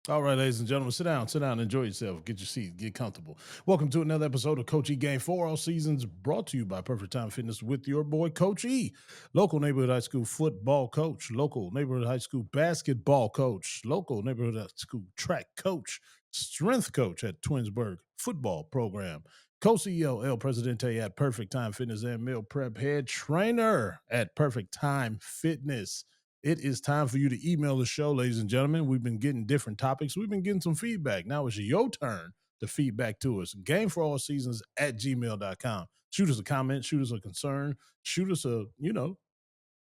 All right, ladies and gentlemen, sit down, enjoy yourself, get your seat, get comfortable. Welcome to another episode of Coach E Game for All Seasons, brought to you by Perfect Time Fitness with your boy Coach E, local neighborhood high school football coach, local neighborhood high school basketball coach, local neighborhood high school track coach, strength coach at Twinsburg football program, co-CEO El Presidente at Perfect Time Fitness, and meal prep head trainer at Perfect Time Fitness. It is time for you to email the show, ladies and gentlemen. We've been getting different topics. We've been getting some feedback. Now it's your turn to feedback to us. Game for all seasons at gmail.com. Shoot us a comment, shoot us a concern, shoot us a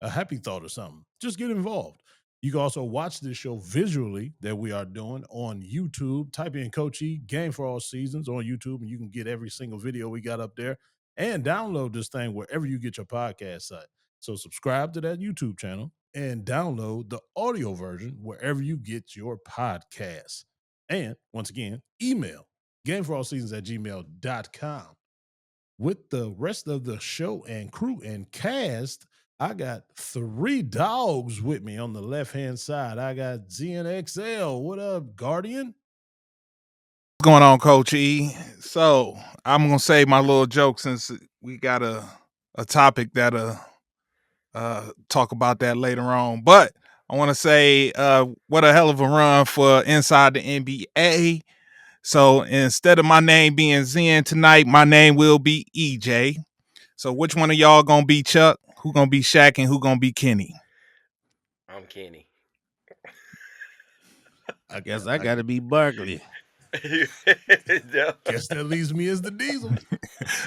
happy thought or something. Just get involved. You can also watch this show visually that we are doing on YouTube. Type in Coach E, Game for All Seasons on YouTube, and you can get every single video we got up there and download this thing wherever you get your podcast at. So subscribe to that YouTube channel and download the audio version wherever you get your podcasts. And once again, email gameforallseasons at gmail.com. With the rest of the show and crew and cast, I got three dogs with me on the left hand side. I got ZNXL. What up, Guardian? What's going on, Coach E? So I'm gonna say my little joke since we got a topic that talk about that later on. But I want to say what a hell of a run for inside the NBA. So instead of my name being Zen tonight, my name will be EJ. So which one of y'all gonna be Chuck? Who gonna be Shaq and who gonna be Kenny? I'm Kenny. I guess I got to be Barkley. Guess that leaves me as the Diesel.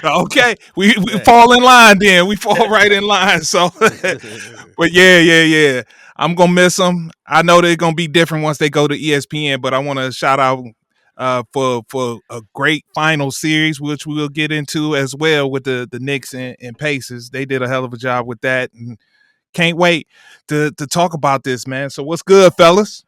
Okay, we fall in line then. We fall right in line. So, but yeah. I'm gonna miss them. I know they're gonna be different once they go to ESPN. But I want to shout out for a great final series, which we will get into as well with the Knicks and Pacers. They did a hell of a job with that, and can't wait to talk about this, man. So what's good, fellas?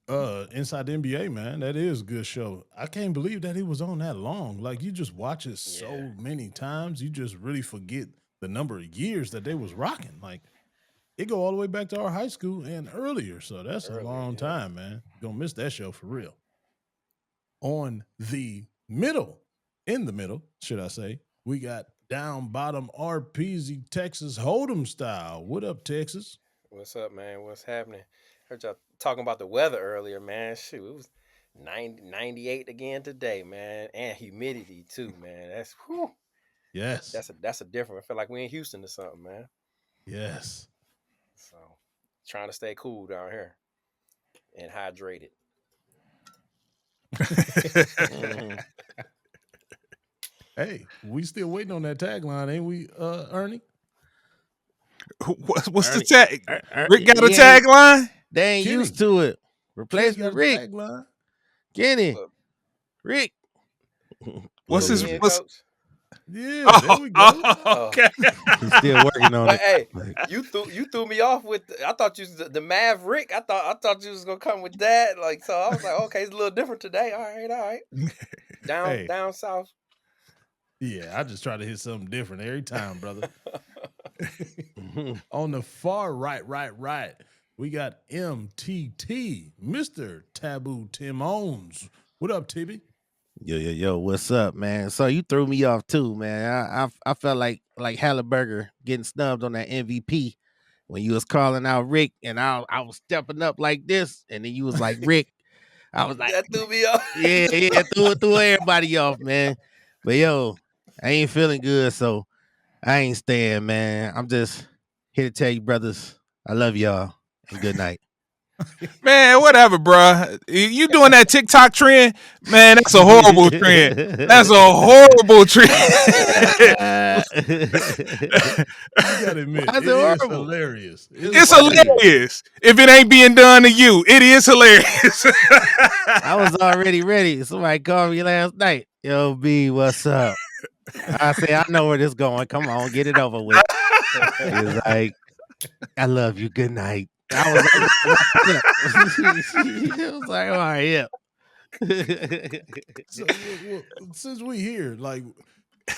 Inside the NBA, man, that is a good show. I can't believe that he was on that long. Like you just watch it so Yeah. many times, you just really forget the number of years that they was rocking. Like it go all the way back to our high school and earlier. So that's a Earlier, long yeah. time, man. Gonna miss that show for real. On the middle, in the middle, should I say, we got down bottom RPZ Texas Hold'em style. What up, Texas? What's up, man? What's happening? Heard y'all talking about the weather earlier, man. Shoot, it was 98 again today, man, and humidity too, man. That's whew, Yes. that's a different. I feel like we in Houston or something, man. Yes. So trying to stay cool down here and hydrated. Hey, we still waiting on that tagline, ain't we, Ernie? What's the Ernie- tag? Rick got a he ain't- tagline. They ain't Kenny. used to it. Kenny Replacement got a Rick. tagline. Kenny. Look, Rick. What's put his? me in, What's? coach. Yeah, there we go. Okay. He's still working on But it. hey, you threw me off with. I thought you was the Maverick. I thought you was gonna come with that. Like so, I was like, okay, it's a little different today. All right. Hey. Down south. Yeah, I just try to hit something different every time, brother. On the far right, we got MTT, Mr. Taboo Tim Owens. What up, Tibby? Yo, what's up, man? So you threw me off too, man. I felt like Halliburger getting snubbed on that MVP when you was calling out Rick, and I was stepping up like this, and then you was like Rick. I was like, That threw me off. yeah, threw everybody off, man. But yo, I ain't feeling good, so I ain't staying, man. I'm just here to tell you, brothers, I love y'all and good night. Man, whatever, bruh. You doing that TikTok trend? Man, that's a horrible trend. That's a horrible trend. You gotta admit, Why is it it is horrible? hilarious. It's hilarious. If it ain't being done to you, it is hilarious. I was already ready. Somebody called me last night. Yo, B, what's up? I say, I know where this going. Come on, get it over with. He was like, I love you. Good night. I was like, all right, yeah. So, since we here, like,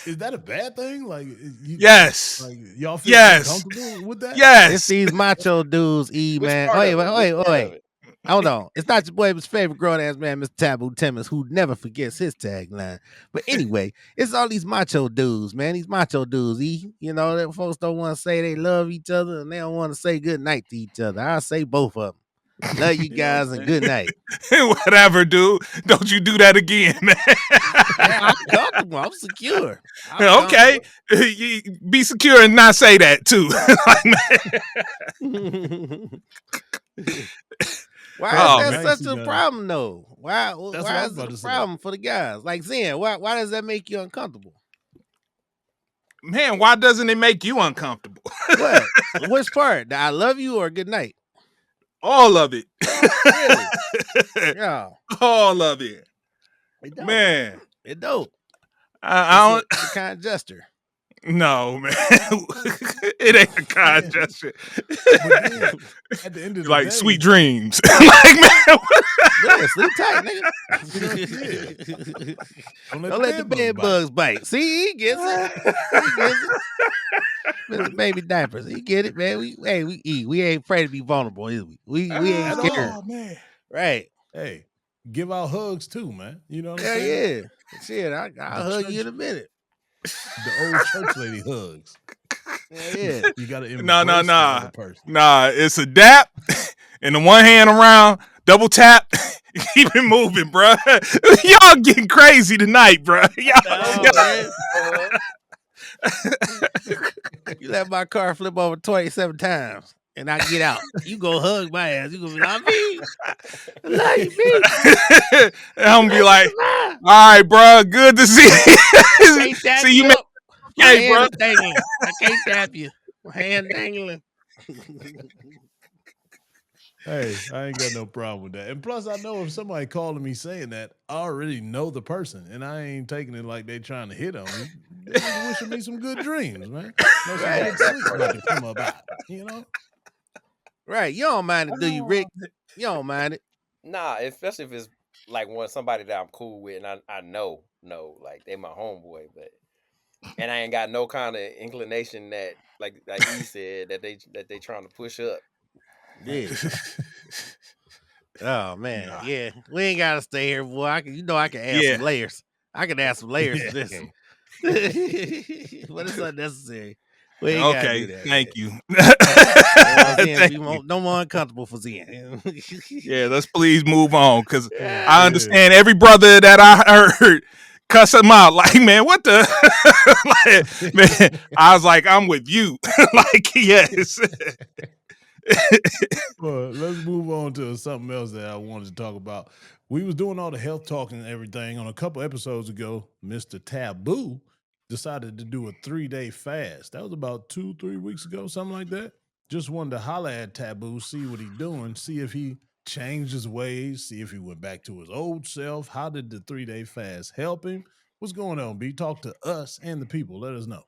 is that a bad thing? Like, Yes. like y'all feel Yes. uncomfortable with that? It's Yes. these macho dudes, E Which man. part Wait, of it? wait, Which part of wait. it? Hold on. It's not your boy, his favorite grown ass man, Mr. Taboo Timmons, who never forgets his tagline. But anyway, it's all these macho dudes, man. These macho dudes. Them folks don't want to say they love each other and they don't want to say good night to each other. I say both of them. Love you You know what I'm guys and saying? good night. Whatever, dude. Don't you do that again, man. Yeah, I'm comfortable. I'm secure. I'm Okay. You be secure and not say that too. comfortable. Why is Oh, that man, I ain't such seen a that. problem though? Why That's what I why was is it about a to say. problem for the guys? Like Zen, why does that make you uncomfortable? man, why doesn't it make you uncomfortable? What? Which part? The I love you or good night? All of it. Really? Yeah. All of it. It don't. Man. It don't. I It's a kind gesture. no, man. It ain't a kind gesture. But then at the end of the Like day, sweet dreams. Like, man, Yeah, sleep tight, nigga. don't Let the bed bugs bite. See, he gets it. He gets it. Mr. Baby Diapers. He get it, man. We eat. We ain't afraid to be vulnerable, is we? We ain't At scared. all, man. Right. Hey, give out hugs too, man. You know what I'm Yeah, saying? yeah. Shit, I'll hug you in a minute. The old church lady hugs. Yeah. You gotta nah. embrace the other person. Nah, it's a dap and the one hand around, double tap. Keep it moving, bro. Y'all getting crazy tonight, bro. Oh, man. You let my car flip over 27 times and I get out. You go hug my ass. You gonna be like, me. I love you, me. And I'm gonna be like, I all right, bro, good to see you. can't tap See you you, man. up. My Okay, hand bro. is dangling. I can't tap you. My hand dangling. Hey, I ain't got no problem with that. And plus, I know if somebody calling me saying that, I already know the person, and I ain't taking it like they trying to hit on me. They just wishing me some good dreams, man. Know some Right. good sleep about to come about. You know? Right. You don't mind it, do you, Rick? You don't mind it. Nah, especially if it's like somebody that I'm cool with and I know, like they my homeboy, but and I ain't got no kind of inclination that like E said that they trying to push up. Yeah. Oh man. Nah. Yeah. We ain't gotta stay here, boy. I can add Yeah. some layers. I can add some layers to this. Okay. But it's unnecessary. We ain't gotta do Okay, that. thank you. Zen, Thank you. no more uncomfortable for Zen. Yeah, let's please move on because Yeah. I understand every brother that I heard cuss him out. Like, man, what the? Like, man, I was like, I'm with you. Like, yes. Well, let's move on to something else that I wanted to talk about. We was doing all the health talk and everything on a couple episodes ago. Mr. Taboo decided to do a 3-day fast. That was about 2-3 weeks ago, something like that. Just wanted to holler at Taboo, see what he doing, see if he changed his ways, see if he went back to his old self. How did the 3-day fast help him? What's going on, B? Talk to us and the people. Let us know.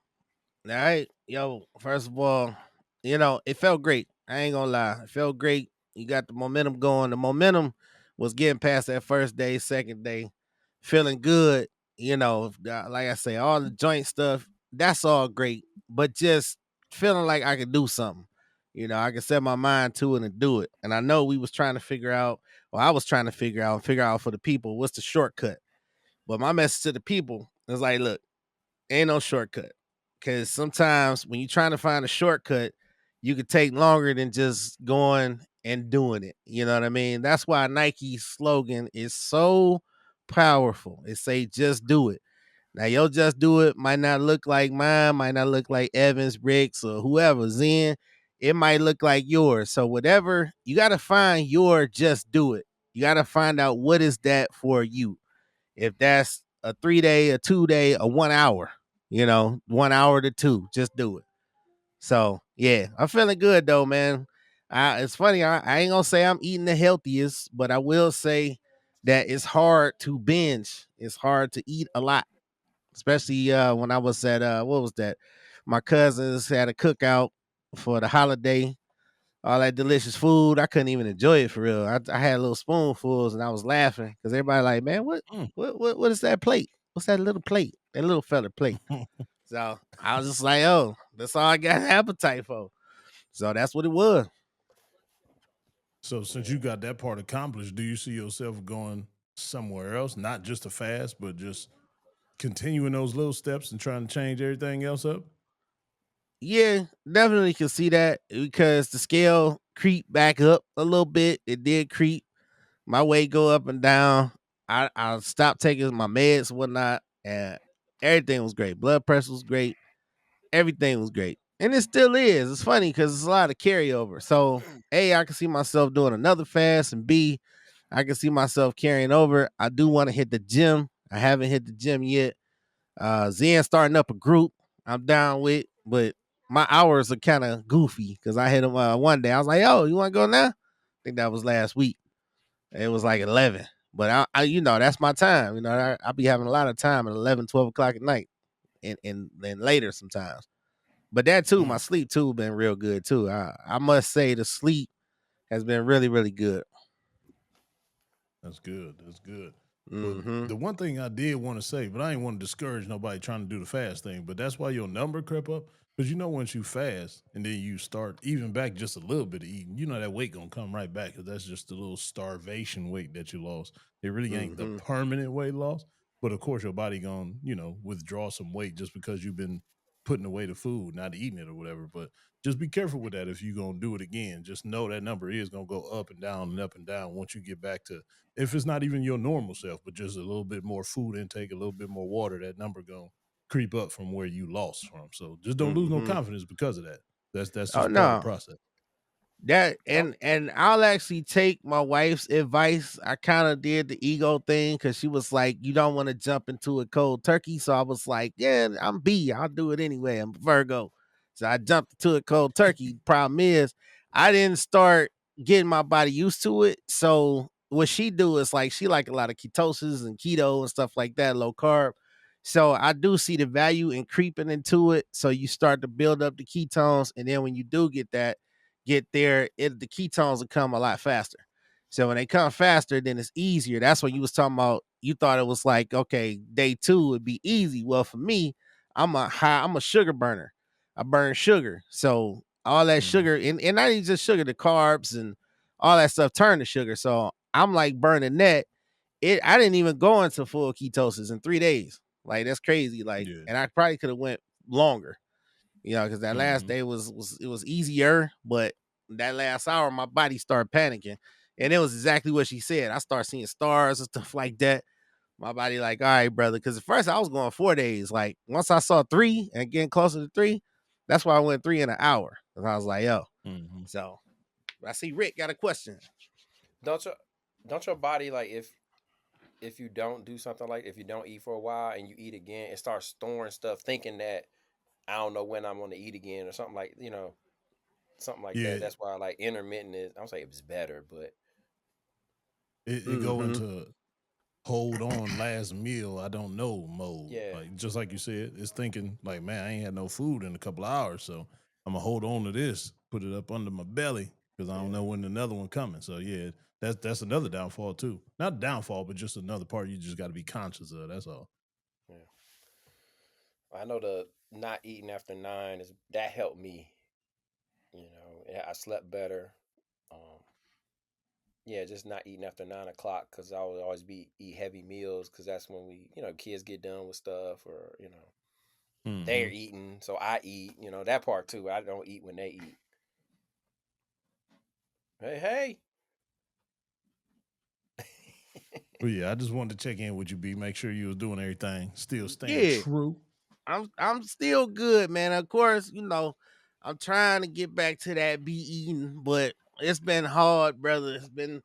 All right, yo. First of all, it felt great. I ain't gonna lie, it felt great. You got the momentum going. The momentum was getting past that first day, second day, feeling good. Like I say, all the joint stuff. That's all great, but just feeling like I could do something. I could set my mind to it and do it. And I know we was trying to figure out, or I was trying to figure out for the people what's the shortcut. But my message to the people is like, look, ain't no shortcut. Because sometimes when you're trying to find a shortcut, you could take longer than just going and doing it. You know what I mean? That's why Nike's slogan is so powerful. It say just do it. Now your just do it might not look like mine, might not look like Evans, Ricks, or whoever, Zen. It might look like yours. So whatever, you gotta find your just do it. You gotta find out what is that for you. If that's a 3-day, a 2-day, a 1 hour, 1 hour to two, just do it. So yeah, I'm feeling good though, man. It's funny. I ain't gonna say I'm eating the healthiest, but I will say that it's hard to binge. It's hard to eat a lot, especially when I was at what was that? My cousins had a cookout for the holiday. All that delicious food, I couldn't even enjoy it for real. I had little spoonfuls and I was laughing because everybody like, man, Mm. what is that plate? What's that little plate? That little fella plate. So I was just like, oh, that's all I got appetite for. So that's what it was. So since Yeah. you got that part accomplished, do you see yourself going somewhere else, not just a fast, but just continuing those little steps and trying to change everything else up? Yeah, definitely can see that because the scale creep back up a little bit. It did creep. My weight go up and down. I stopped taking my meds and whatnot, and everything was great. Blood pressure was great. Everything was great, and it still is. It's funny because it's a lot of carryover. So A, I can see myself doing another fast, and B, I can see myself carrying over. I do want to hit the gym. I haven't hit the gym yet. Zen starting up a group I'm down with, but my hours are kind of goofy because I hit him one day. I was like, "Yo, you want to go now?" I think that was last week. It was like 11, but that's my time. I be having a lot of time at 11, 12 o'clock at night, and later sometimes. But that too, my sleep too been real good too. I must say the sleep has been really, really good. That's good. That's good. But Mm-hmm. the one thing I did want to say, but I ain't want to discourage nobody trying to do the fast thing, but that's why your number crept up. Because once you fast and then you start even back just a little bit of eating, that weight gonna come right back because that's just the little starvation weight that you lost. It really ain't the Mm-hmm. permanent weight loss. But of course your body gonna, withdraw some weight just because you've been putting away the food, not eating it or whatever. But just be careful with that if you're gonna do it again. Just know that number is gonna go up and down and up and down once you get back to, if it's not even your normal self, but just a little bit more food intake, a little bit more water, that number gonna creep up from where you lost from. So just don't lose no Mm-hmm. confidence because of that. That's Oh just part of the no. process. That I'm, and I'll actually take my wife's advice. I kind of did the ego thing because she was like, "You don't want to jump into a cold turkey," so I was like, "Yeah, I'm B. I'll do it anyway. I'm Virgo," so I jumped into a cold turkey. Problem is, I didn't start getting my body used to it. So what she do is like she like a lot of ketosis and keto and stuff like that, low carb. So I do see the value in creeping into it. So you start to build up the ketones, and then when you do get there, the ketones will come a lot faster. So when they come faster, then it's easier. That's what you was talking about. You thought it was like, okay, day two would be easy. Well, for me, I'm a sugar burner. I burn sugar. So all that Mhm. sugar, and not even just sugar, the carbs and all that stuff turn to sugar. So I'm like burning that. I didn't even go into full ketosis in 3 days. Like that's crazy. Like, Yeah. and I probably could have went longer, because that last Hmm. day was easier, but that last hour my body started panicking, and it was exactly what she said. I started seeing stars and stuff like that. My body like, all right, brother, because at first I was going 4 days. Like once I saw three and getting closer to three, that's why I went three in an hour. Because I was like, yo. Hmm. So I see Rick got a question. don't your don't your body, like, if you don't do something, like if you don't eat for a while and you eat again, it starts storing stuff, thinking that I don't know when I'm going to eat again or something, like, something like that. Yeah. That's why, like, intermittent is, I don't say it's better, but It go Mm-hmm. into hold on last meal, I don't know mode. yeah, Like just like you said, it's thinking like, man, I ain't had no food in a couple of hours, so I'm gonna hold on to this, put it up under my belly because I don't yeah, know when another one coming. So yeah, that's another downfall too. Not downfall, but just another part you just got to be conscious of. That's all. yeah. I know the not eating after 9 is that helped me. Yeah, I slept better. Um, yeah, just not eating after 9 o'clock because I would always be eat heavy meals because that's when kids get done with stuff, or they're Hmm. eating, so I eat. That part too. I don't eat when they eat. Hey, hey. But yeah, I just wanted to check in with you, B. Make sure you was doing everything, still staying Yeah. true. I'm still good, man. Of course, I'm trying to get back to that be eating, but it's been hard, brother. It's been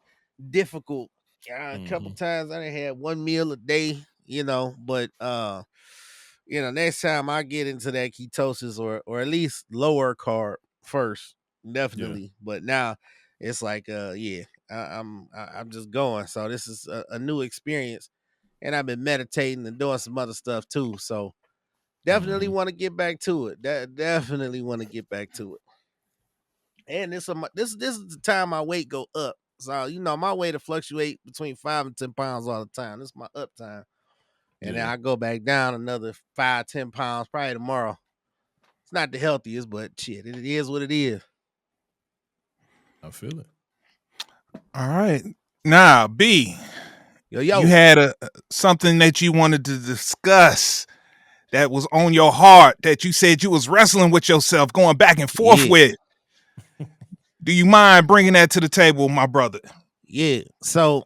difficult. A couple Hmm. times I done had one meal a day, but next time I get into that ketosis or at least lower carb first, Yeah. definitely. But now it's like yeah, I'm just going. So this is a new experience, and I've been meditating and doing some other stuff too. So definitely Hmm. want to get back to it. Definitely want to get back to it. And this is the time my weight go up. So my weight to fluctuate between 5 and 10 pounds all the time. This is my up time, and then Yeah. I go back down another 5, 10 pounds probably tomorrow. It's not the healthiest, but shit, it is what it is. I feel it. All right. Now, B, Yo, you yo. had something that you wanted to discuss that was on your heart that you said you was wrestling with yourself, going back and forth Yeah. with. Do you mind bringing that to the table, my brother? Yeah. So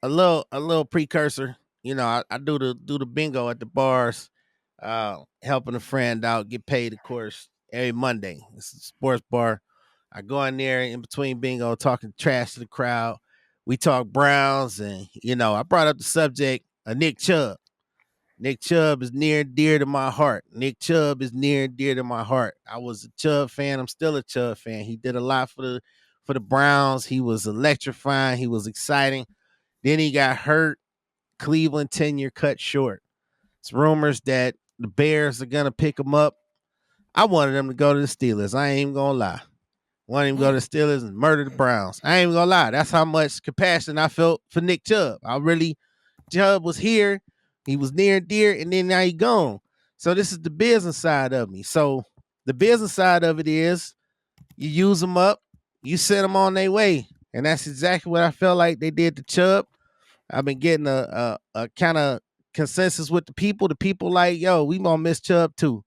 a little precursor. You know, I do the bingo at the bars, helping a friend out, get paid, of course, every Monday. It's a sports bar. I go in there in between bingo, talking trash to the crowd. We talk Browns, and I brought up the subject of Nick Chubb. Nick Chubb is near and dear to my heart. Nick Chubb is near and dear to my heart. I was a Chubb fan. I'm still a Chubb fan. He did a lot for the Browns. He was electrifying. He was exciting. Then he got hurt. Cleveland tenure cut short. It's rumors that the Bears are gonna pick him up. I wanted him to go to the Steelers. I ain't even gonna lie. Wanted him to go to the Steelers and murder the Browns. I ain't even gonna lie. That's how much compassion I felt for Nick Chubb. Chubb was here. He was near and dear, and then now he gone. So this is the business side of me. So the business side of it is you use them up, you send them on their way. And that's exactly what I felt like they did to Chubb. I've been getting a kind of consensus with the people. The people like, yo, we gonna miss Chubb too.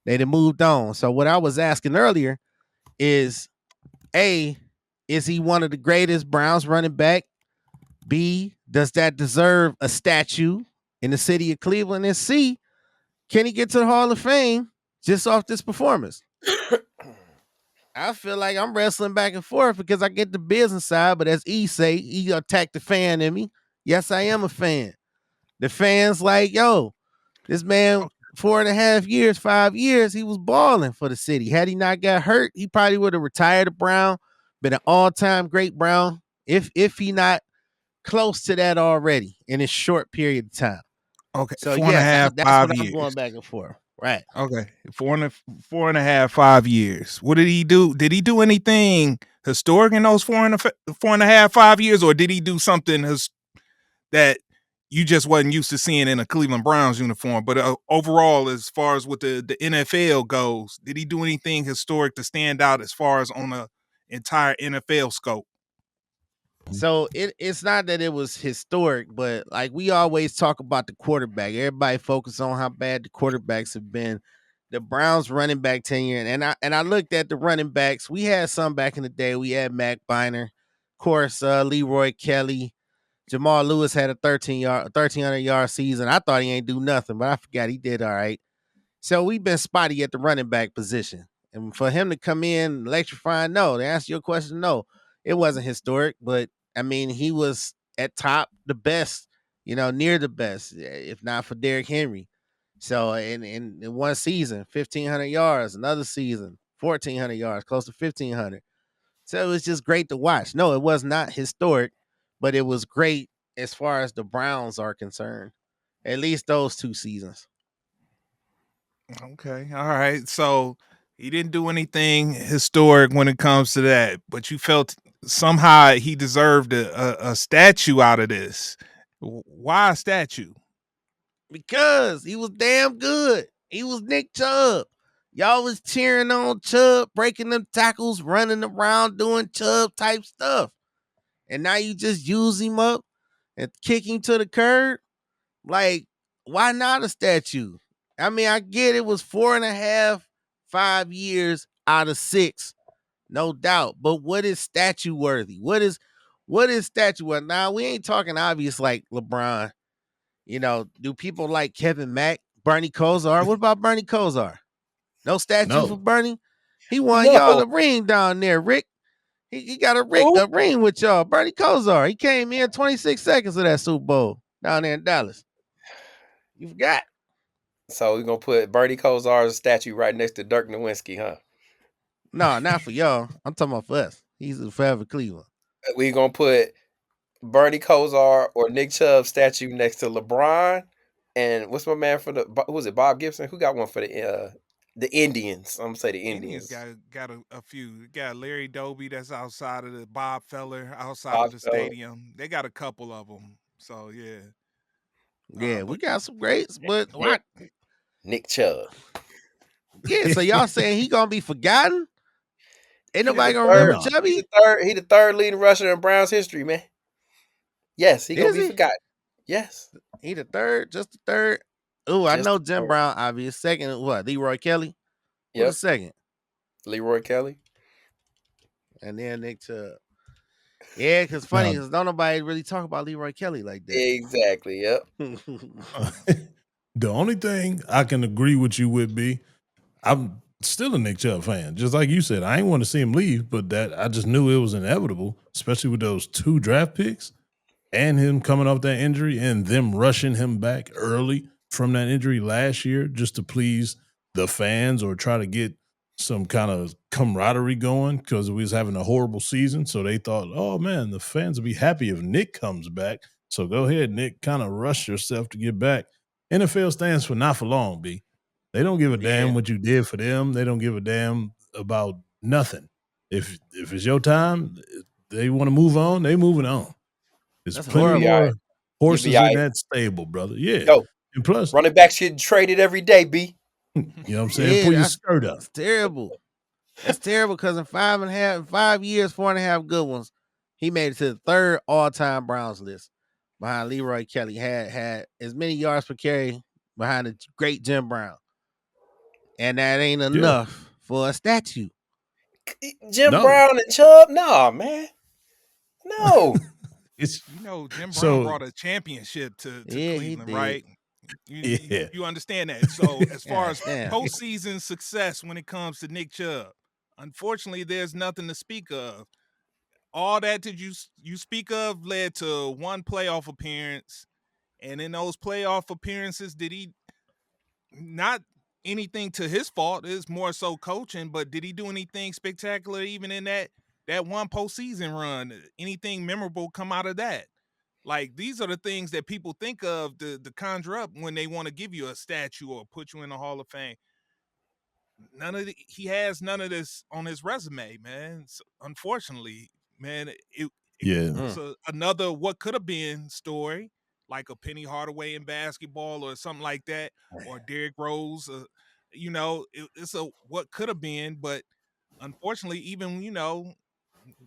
They done moved on. So what I was asking earlier is, A, is he one of the greatest Browns running back? B, does that deserve a statue in the city of Cleveland? And C, can he get to the Hall of Fame just off this performance? I feel like I'm wrestling back and forth because I get the business side, but as E say, he attacked the fan in me. Yes, I am a fan. The fans like, yo, this man, 4.5 years, 5 years, he was balling for the city. Had he not got hurt, he probably would have retired a Brown, been an all-time great Brown, if he not close to that already in a short period of time. Okay, So four and a yes, half, that's what 5 years. I'm going back and forth. Right. Okay, 4.5, 5 years. What did he do? Did he do anything historic in those 4.5, 5 years, or did he do something that you just wasn't used to seeing in a Cleveland Browns uniform? But overall, as far as what the NFL goes, did he do anything historic to stand out as far as on the entire NFL scope? So it's not that it was historic, but like we always talk about the quarterback. Everybody focus on how bad the quarterbacks have been. The Browns running back tenure, and I looked at the running backs. We had some back in the day. We had Mac Biner, of course, Leroy Kelly. Jamal Lewis had a 1300-yard season. I thought he ain't do nothing, but I forgot he did all right. So we've been spotty at the running back position. And for him to come in electrifying, no, to answer your question, no, it wasn't historic, but I mean, he was at top the best, near the best, if not for Derrick Henry. So in one season, 1,500 yards, another season, 1,400 yards, close to 1,500. So it was just great to watch. No, it was not historic, but it was great as far as the Browns are concerned. At least those 2 seasons. Okay, all right. So he didn't do anything historic when it comes to that, but you felt somehow he deserved a statue out of this. Why a statue? Because he was damn good. He was Nick Chubb. Y'all was cheering on Chubb, breaking them tackles, running around, doing Chubb type stuff. And now you just use him up and kick him to the curb. Like, why not a statue? I mean, I get it was 4.5, 5 years out of 6, no doubt. But what is statue worthy? What is statue worthy? Now, we ain't talking obvious like LeBron. Do people like Kevin Mack, Bernie Kosar? What about Bernie Kosar? No statue for No. Bernie? He won y'all No. a ring down there, Rick. He got a Who? ring with y'all. Bernie Kosar. He came in 26 seconds of that Super Bowl down there in Dallas. You forgot? So we're gonna put Bernie Kosar's statue right next to Dirk Nowitzki, huh? No, not for y'all. I'm talking about for us. He's a forever Cleveland. We're gonna put Bernie Kosar or Nick Chubb statue next to LeBron. And what's my man for who was it? Bob Gibson? Who got one for the Indians? I'm gonna say the Indians Indians. got a few. Got Larry Doby that's outside of the Bob Feller outside Bob of the Feller. stadium. They got a couple of them. So yeah. Yeah, we But got some greats, but why? Nick Chubb. Yeah, so y'all saying he gonna be forgotten? Ain't He nobody the gonna third. remember No. He Chubby. the third leading rusher in Browns history, man. Yes, he gonna Is be he? forgotten. Yes, He the third, just the third. Oh, I just know the Jim third. Brown, obvious. Second, what? Leroy Kelly. Who the Yep, second? Leroy Kelly. And then Nick Chubb. Yeah, because funny, Now, because don't nobody really talk about Leroy Kelly like that. Exactly. Yep. the only thing I can agree with you with be I'm still a Nick Chubb fan. Just like you said, I ain't want to see him leave, but that I just knew it was inevitable, especially with those 2 draft picks and him coming off that injury and them rushing him back early from that injury last year just to please the fans or try to get some kind of camaraderie going because we was having a horrible season. So they thought, oh man, the fans will be happy if Nick comes back. So go ahead, Nick, kind of rush yourself to get back. NFL stands for not for long, B. They don't give a damn Yeah, what you did for them. They don't give a damn about nothing. If it's your time, they want to move on, they moving on. There's that's plenty You'll be all horrible. right. more You'll be horses all in right. that stable, brother. Yeah. Yo, And plus, running backs getting traded every day, B. you know what I'm saying? Yeah, Pull your skirt up. that's terrible. That's terrible because in 5 years, 4.5 good ones, he made it to the third all-time Browns list behind Leroy Kelly. Had as many yards per carry behind the great Jim Brown, and that ain't Yeah. enough for a statue. Jim No. Brown and Chubb? Nah, man. No. It's You know, Jim Brown so brought a championship to Yeah, he Cleveland, did. right? You, yeah. you understand that. So as far God as damn. postseason success when it comes to Nick Chubb, unfortunately, there's nothing to speak of. All that did you speak of led to one playoff appearance, and in those playoff appearances, did he not anything to his fault? It's more so coaching, but did he do anything spectacular even in that one postseason run? Anything memorable come out of that? Like these are the things that people think of to conjure up when they want to give you a statue or put you in the Hall of Fame. He has none of this on his resume, man. So, unfortunately, man, it Yeah. was another what could have been story, like a Penny Hardaway in basketball or something like that, or Derrick Rose. It's a what could have been, but unfortunately, even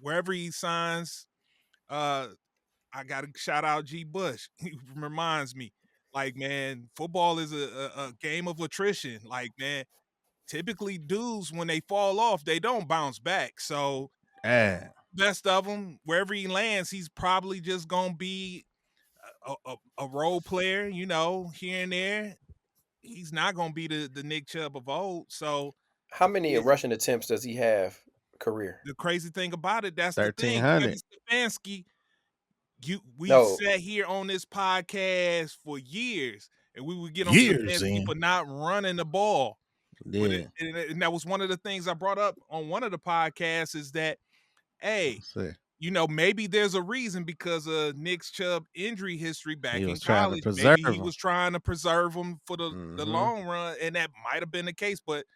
wherever he signs, I got to shout out G. Bush. He reminds me, like, man, football is a game of attrition. Like, man, typically dudes when they fall off, they don't bounce back. So Ah, best of him, wherever he lands, he's probably just gonna be a role player, here and there. He's not gonna be the Nick Chubb of old. So How many it, rushing attempts does he have career? the crazy thing about it, that's the thing, 1,300. Kevin Stefanski. We've No. sat here on this podcast for years, and we would get on Years Stefanski in. for not running the ball. But Yeah. and that was one of the things I brought up on one of the podcasts is that, hey, See, maybe there's a reason because of Nick's Chubb injury history back he in was trying to college. preserve Maybe he him. was trying to preserve him for the Mhm. long run, and that might have been the case. But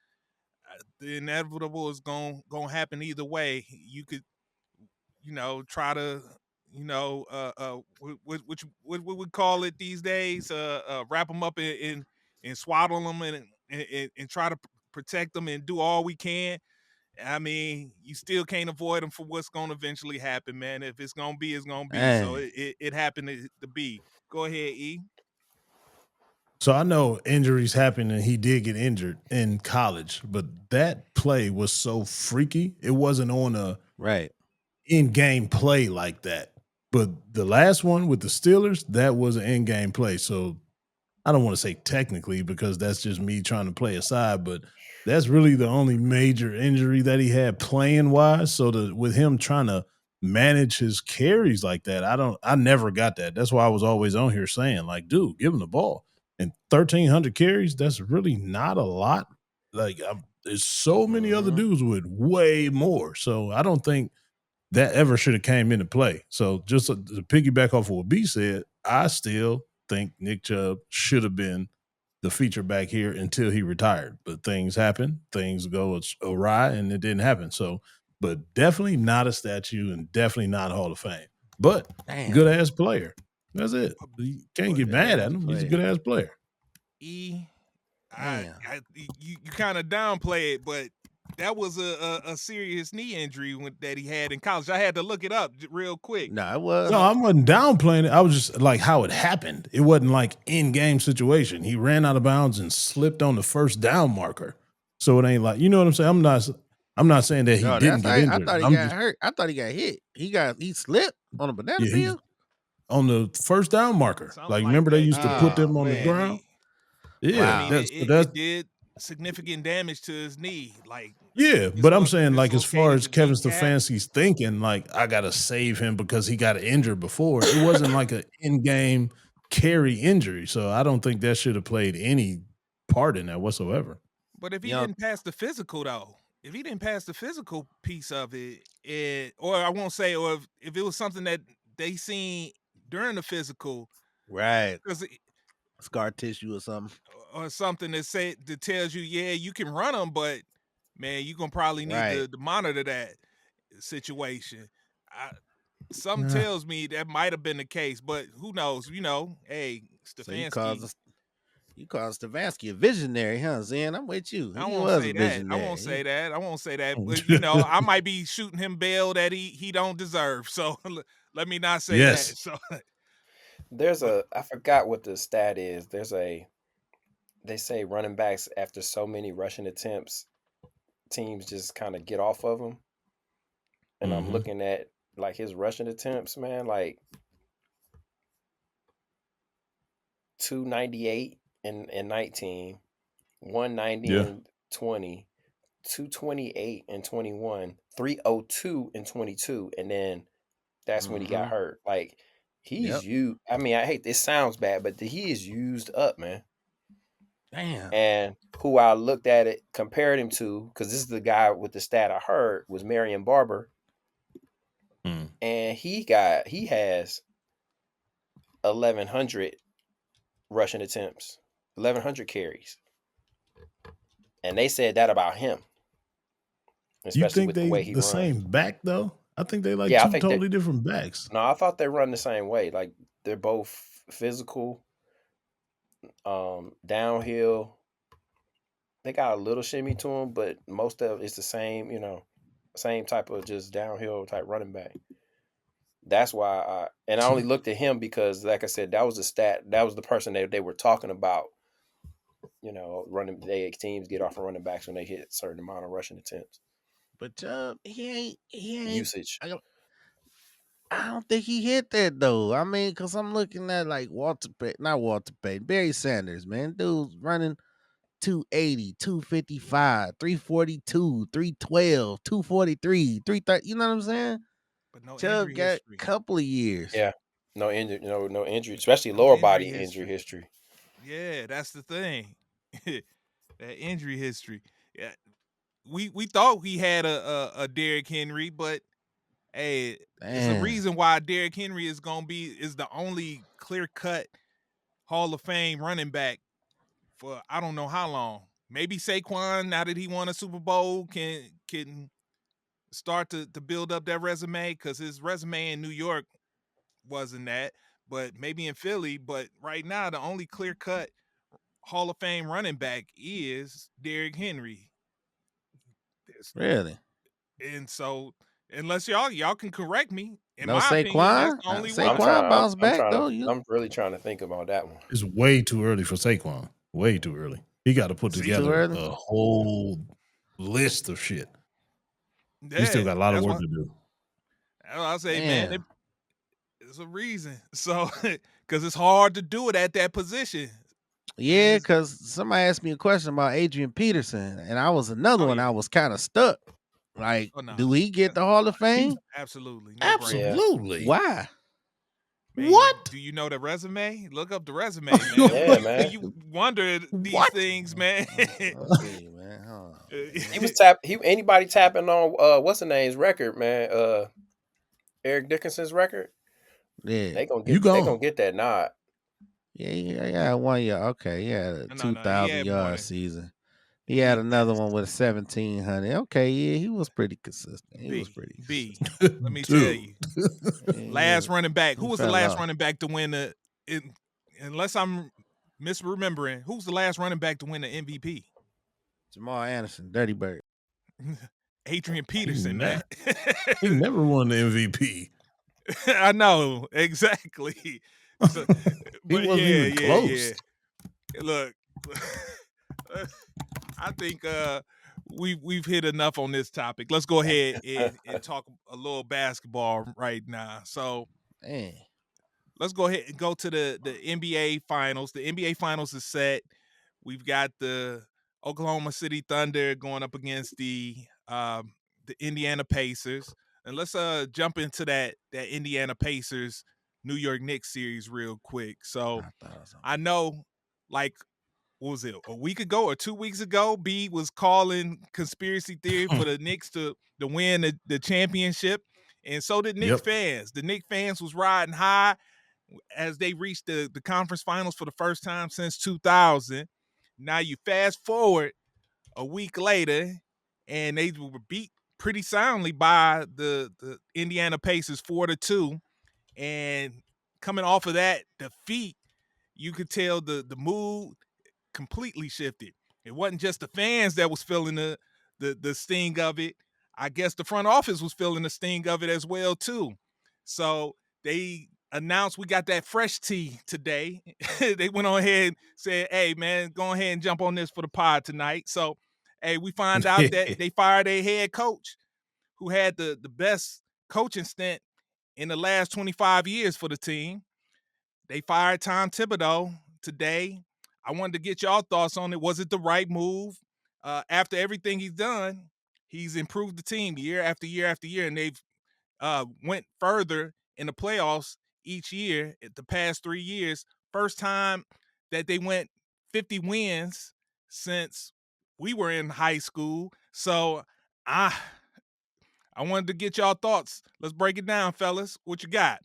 the inevitable is gonna happen either way. You could, try to, what we call it these days, wrap them up and swaddle them and try to protect them and do all we can. I mean, you still can't avoid them for what's going to eventually happen, man. If it's going to be, it's going to be. So Dang. it happened to be. Go ahead, E. So I know injuries happen and he did get injured in college, but that play was so freaky. It wasn't on a Right. in-game play like that. But the last one with the Steelers, that was an in-game play. So I don't want to say technically because that's just me trying to play aside, but that's really the only major injury that he had playing wise. So with him trying to manage his carries like that, I never got that. That's why I was always on here saying, like, dude, give him the ball. And 1,300 carries, that's really not a lot. Like, there's so many other Mhm. dudes with way more. So I don't think that ever should have came into play. So just to piggyback off of what B said, I still think Nick Chubb should have been the feature back here until he retired. But things happen, things go awry, and it didn't happen. So, but definitely not a statue and definitely not Hall of Fame. But Damn. good ass player. That's it. You can't But get mad at good-ass him. He's a player. good ass player. E, Damn. you kind of downplay it, but that was a serious knee injury that he had in college. I had to look it up real quick. No, it was. No, I wasn't downplaying it. I was just like how it happened. It wasn't like in-game situation. He ran out of bounds and slipped on the first down marker. So it ain't like, you know what I'm saying? I'm not saying that he No, didn't that's get right. I injured. thought he I'm got just hurt. I thought he got hit. He slipped on a banana yeah, he peel. on the first down marker. Something Like like remember they that. used to Yeah. put them Oh on the Yeah, man. ground? I Yeah, mean, Wow. that's it did significant damage to his knee. Like yeah, but I'm saying like as far dislocated as the Kevin kneecap. Stefanski's thinking, like I gotta save him because he got injured before. It wasn't like an in-game carry injury, so I don't think that should have played any part in that whatsoever. But if he You know, didn't pass the physical though, if he didn't pass the physical piece of it, or I won't say, or if it was something that they seen during the physical, right. because Scar tissue or something. or something that tells you, yeah, you can run them, but man, you're gonna probably need Right. to monitor that situation. Something Nah. tells me that might have been the case, but who knows? You know, hey, So you Stefanski. called Stefanski a visionary, huh, Zen? I'm with you. I He won't was a say that. I visionary. won't say that. I won't say that. But you know, I might be shooting him bail that he don't deserve. So let me not say Yes. that. So I forgot what the stat is. They say running backs after so many rushing attempts, teams just kind of get off of them. And I'm Mhm. looking at like his rushing attempts, man, like 298 and 19, 190 Yeah. and 20, 228 and 21, 302 and 22, and then that's when he got hurt. Like Yep. I mean, I hate this sounds bad, but he is used up, man. Damn. And who I looked at it, compared him to, because this is the guy with the stat I heard, was Marion Barber. Mm. And he has 1,100 rushing attempts, 1,100 carries. And they said that about him, You especially think with the they way he the runs. same back though? I think they like Yeah, I two think they totally different backs. no, I thought they run the same way. Like they're both physical, downhill. They got a little shimmy to them, but most of it's the same, same type of just downhill type running back. That's why I only looked at him because, like I said, that was the stat. That was the person that they were talking about. Running teams get off of running backs when they hit a certain amount of rushing attempts. But he ain't Usage. I don't think he hit that though. I mean, because I'm looking at like not Walter Payton, Barry Sanders, man. Dude's running 280, 255, 342, 312, 243, 330. You know what I'm saying? but no Chubb injury got a history. couple of years. Yeah, no injury, no injury, especially No lower injury body history. injury history. Yeah, that's the thing. That injury history. Yeah, we thought he had a Derrick Henry, but hey, it's a Damn. reason why Derrick Henry is the only clear cut Hall of Fame running back for I don't know how long. Maybe Saquon, now that he won a Super Bowl, can start to build up that resume, because his resume in New York wasn't that, but maybe in Philly. But right now, the only clear cut Hall of Fame running back is Derrick Henry. Really? And so, unless y'all can correct me, in No my opinion, that's Saquon? the only one. Saquon bounced back though. I'm really trying to think about that one. It's way too early for Saquon. Way too early. He got to put See? Too together early? a whole list of shit. He still Yeah, got a lot of that's work why to do. I say, Damn. man, it's a reason. So, because it's hard to do it at that position. Yeah, It's- because somebody asked me a question about Adrian Peterson, and I was another Oh, one. yeah. I was kind of stuck. Like, Oh, no. do he get the Hall of Fame? Absolutely, no brainer. Absolutely. Why? Man, What? do you know the resume? Look up the resume, man. Yeah, man. You wonder these What? things, man. Let's see, man. Hold on. He was anybody tapping on what's the name's record, man? Eric Dickinson's record. Yeah. They gonna You gone. get that nod. Yeah, 1 year. Okay, he had a No, he 2,000 had more yard than- season. He had another one with 1,700. Okay, yeah, he was pretty consistent. He was pretty B. consistent. Let me tell you. Yeah, Last running back. Who was the fell last off. running back to win unless I'm misremembering, who's the last running back to win the MVP? Jamal Anderson, Dirty Bird. Adrian Peterson, man. He never won the MVP. I know exactly. So, He but wasn't even close. Look, I think we've hit enough on this topic. Let's go ahead and talk a little basketball right now. So Man. let's go ahead and go to the NBA Finals. The NBA Finals is set. We've got the Oklahoma City Thunder going up against the Indiana Pacers. And let's jump into that Indiana Pacers New York Knicks series real quick. So I know, like, what was it, a week ago or 2 weeks ago, B was calling conspiracy theory for the Knicks to win the championship. And so did Knicks fans. The Knicks fans was riding high as they reached the conference finals for the first time since 2000. Now you fast forward a week later, and they were beat pretty soundly by the Indiana Pacers 4-2. And coming off of that defeat, you could tell the mood completely shifted. It wasn't just the fans that was feeling the sting of it. I guess the front office was feeling the sting of it as well too. So they announced we got that fresh tea today. They went on ahead and said, "Hey man, go ahead and jump on this for the pod tonight." So, hey, we find out that they fired a head coach who had the best coaching stint in the last 25 years for the team. They fired Tom Thibodeau today. I wanted to get y'all thoughts on it. Was it the right move? After everything he's done, he's improved the team year after year after year, and they've went further in the playoffs each year. The past 3 years, first time that they went 50 wins since we were in high school. So I wanted to get y'all thoughts. Let's break it down, fellas. What you got?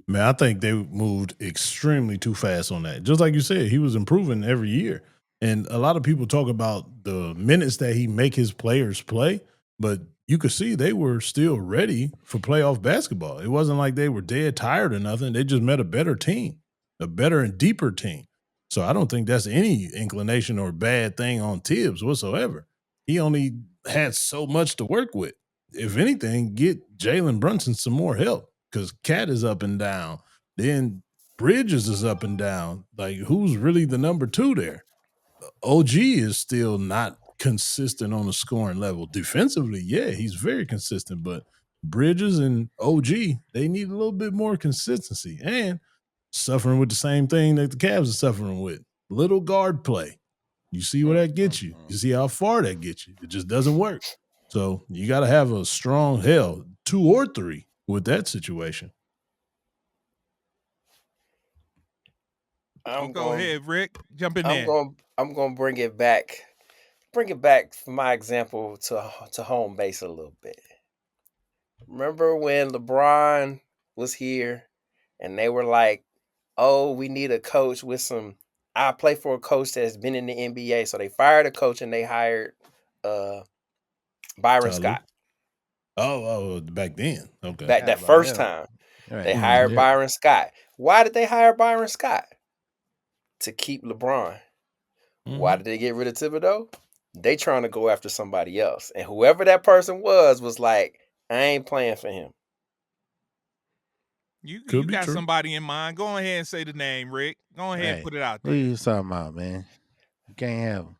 Man, I think they moved extremely too fast on that. Just like you said, he was improving every year. And a lot of people talk about the minutes that he make his players play, but you could see they were still ready for playoff basketball. It wasn't like they were dead tired or nothing. They just met a better team, a better and deeper team. So I don't think that's any inclination or bad thing on Tibbs whatsoever. He only had so much to work with. If anything, get Jalen Brunson some more help because Cat is up and down. Then Bridges is up and down. Like, who's really the number 2 there? OG is still not consistent on the scoring level. Defensively, yeah, he's very consistent, but Bridges and OG, they need a little bit more consistency and suffering with the same thing that the Cavs are suffering with. Little guard play. You see where that gets you. You see how far that gets you. It just doesn't work. So you got to have a strong 2 or 3 with that situation. Go ahead, Rick. Jump in there. I'm going to bring it back for my example to home base a little bit. Remember when LeBron was here and they were like, "Oh, we need a coach with some I play for a coach that's been in the NBA." So they fired a coach and they hired Byron Scott. Oh, back then. Okay. That first time. Right. They hired Byron Scott. Why did they hire Byron Scott? To keep LeBron. Mm-hmm. Why did they get rid of Thibodeau? They trying to go after somebody else. And whoever that person was like, I ain't playing for him. You got true. Somebody in mind. Go ahead and say the name, Rick. Go ahead and put it out there. What are you talking about, man? You can't have him.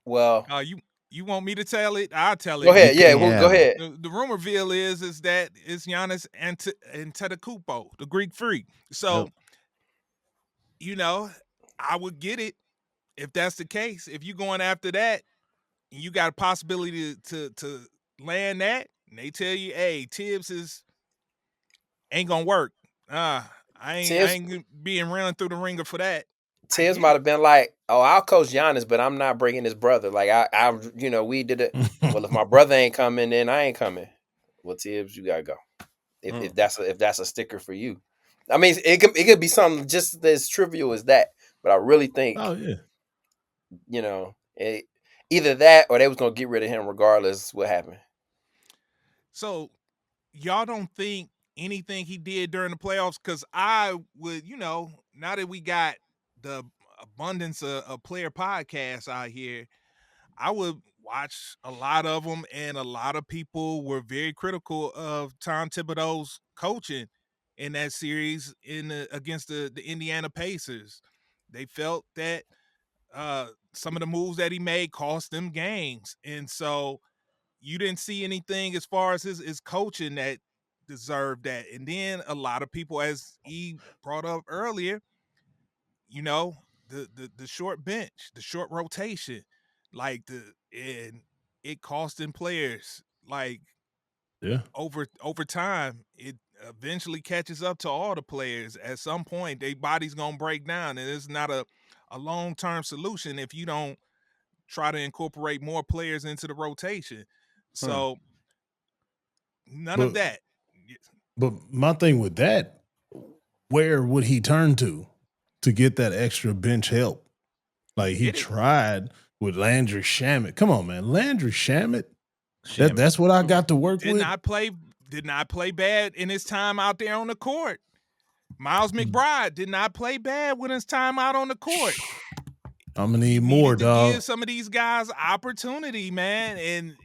Well, you want me to tell it? I'll tell it. Go ahead. Yeah, go ahead. The rumor mill is that it's Giannis Antetokounmpo, the Greek freak. So, I would get it if that's the case. If you're going after that, and you got a possibility to land that, and they tell you, "Hey, Tibbs ain't gonna work." I ain't being running through the ringer for that. Tibbs might have been like, "Oh, I'll coach Giannis, but I'm not bringing his brother. Like I we did it. Well, if my brother ain't coming, then I ain't coming. Well, Tibbs, you gotta go. If that's a sticker for you. I mean, it could be something just as trivial as that. But I really think, either that or they was gonna get rid of him regardless what happened. So, y'all don't think anything he did during the playoffs? Because I would, now that we got the abundance of player podcasts out here, I would watch a lot of them, and a lot of people were very critical of Tom Thibodeau's coaching in that series against the Indiana Pacers. They felt that some of the moves that he made cost them games, and so you didn't see anything as far as his coaching that deserved that. And then a lot of people, as he brought up earlier, you know, the short bench, the short rotation, like and it costing players like Yeah. over time. It eventually catches up to all the players. At some point, their body's gonna break down, and it's not a long-term solution if you don't try to incorporate more players into the rotation. So none of But that. but my thing with that, where would he turn to get that extra bench help? Like he Get it. tried with Landry Shamet. Come on, man, Landry Shamet. That's what I got to work Did with. not play bad in his time out there on the court. Miles McBride did not play bad with his time out on the court. I'm gonna need more, dog. Give some of these guys opportunity, man. And need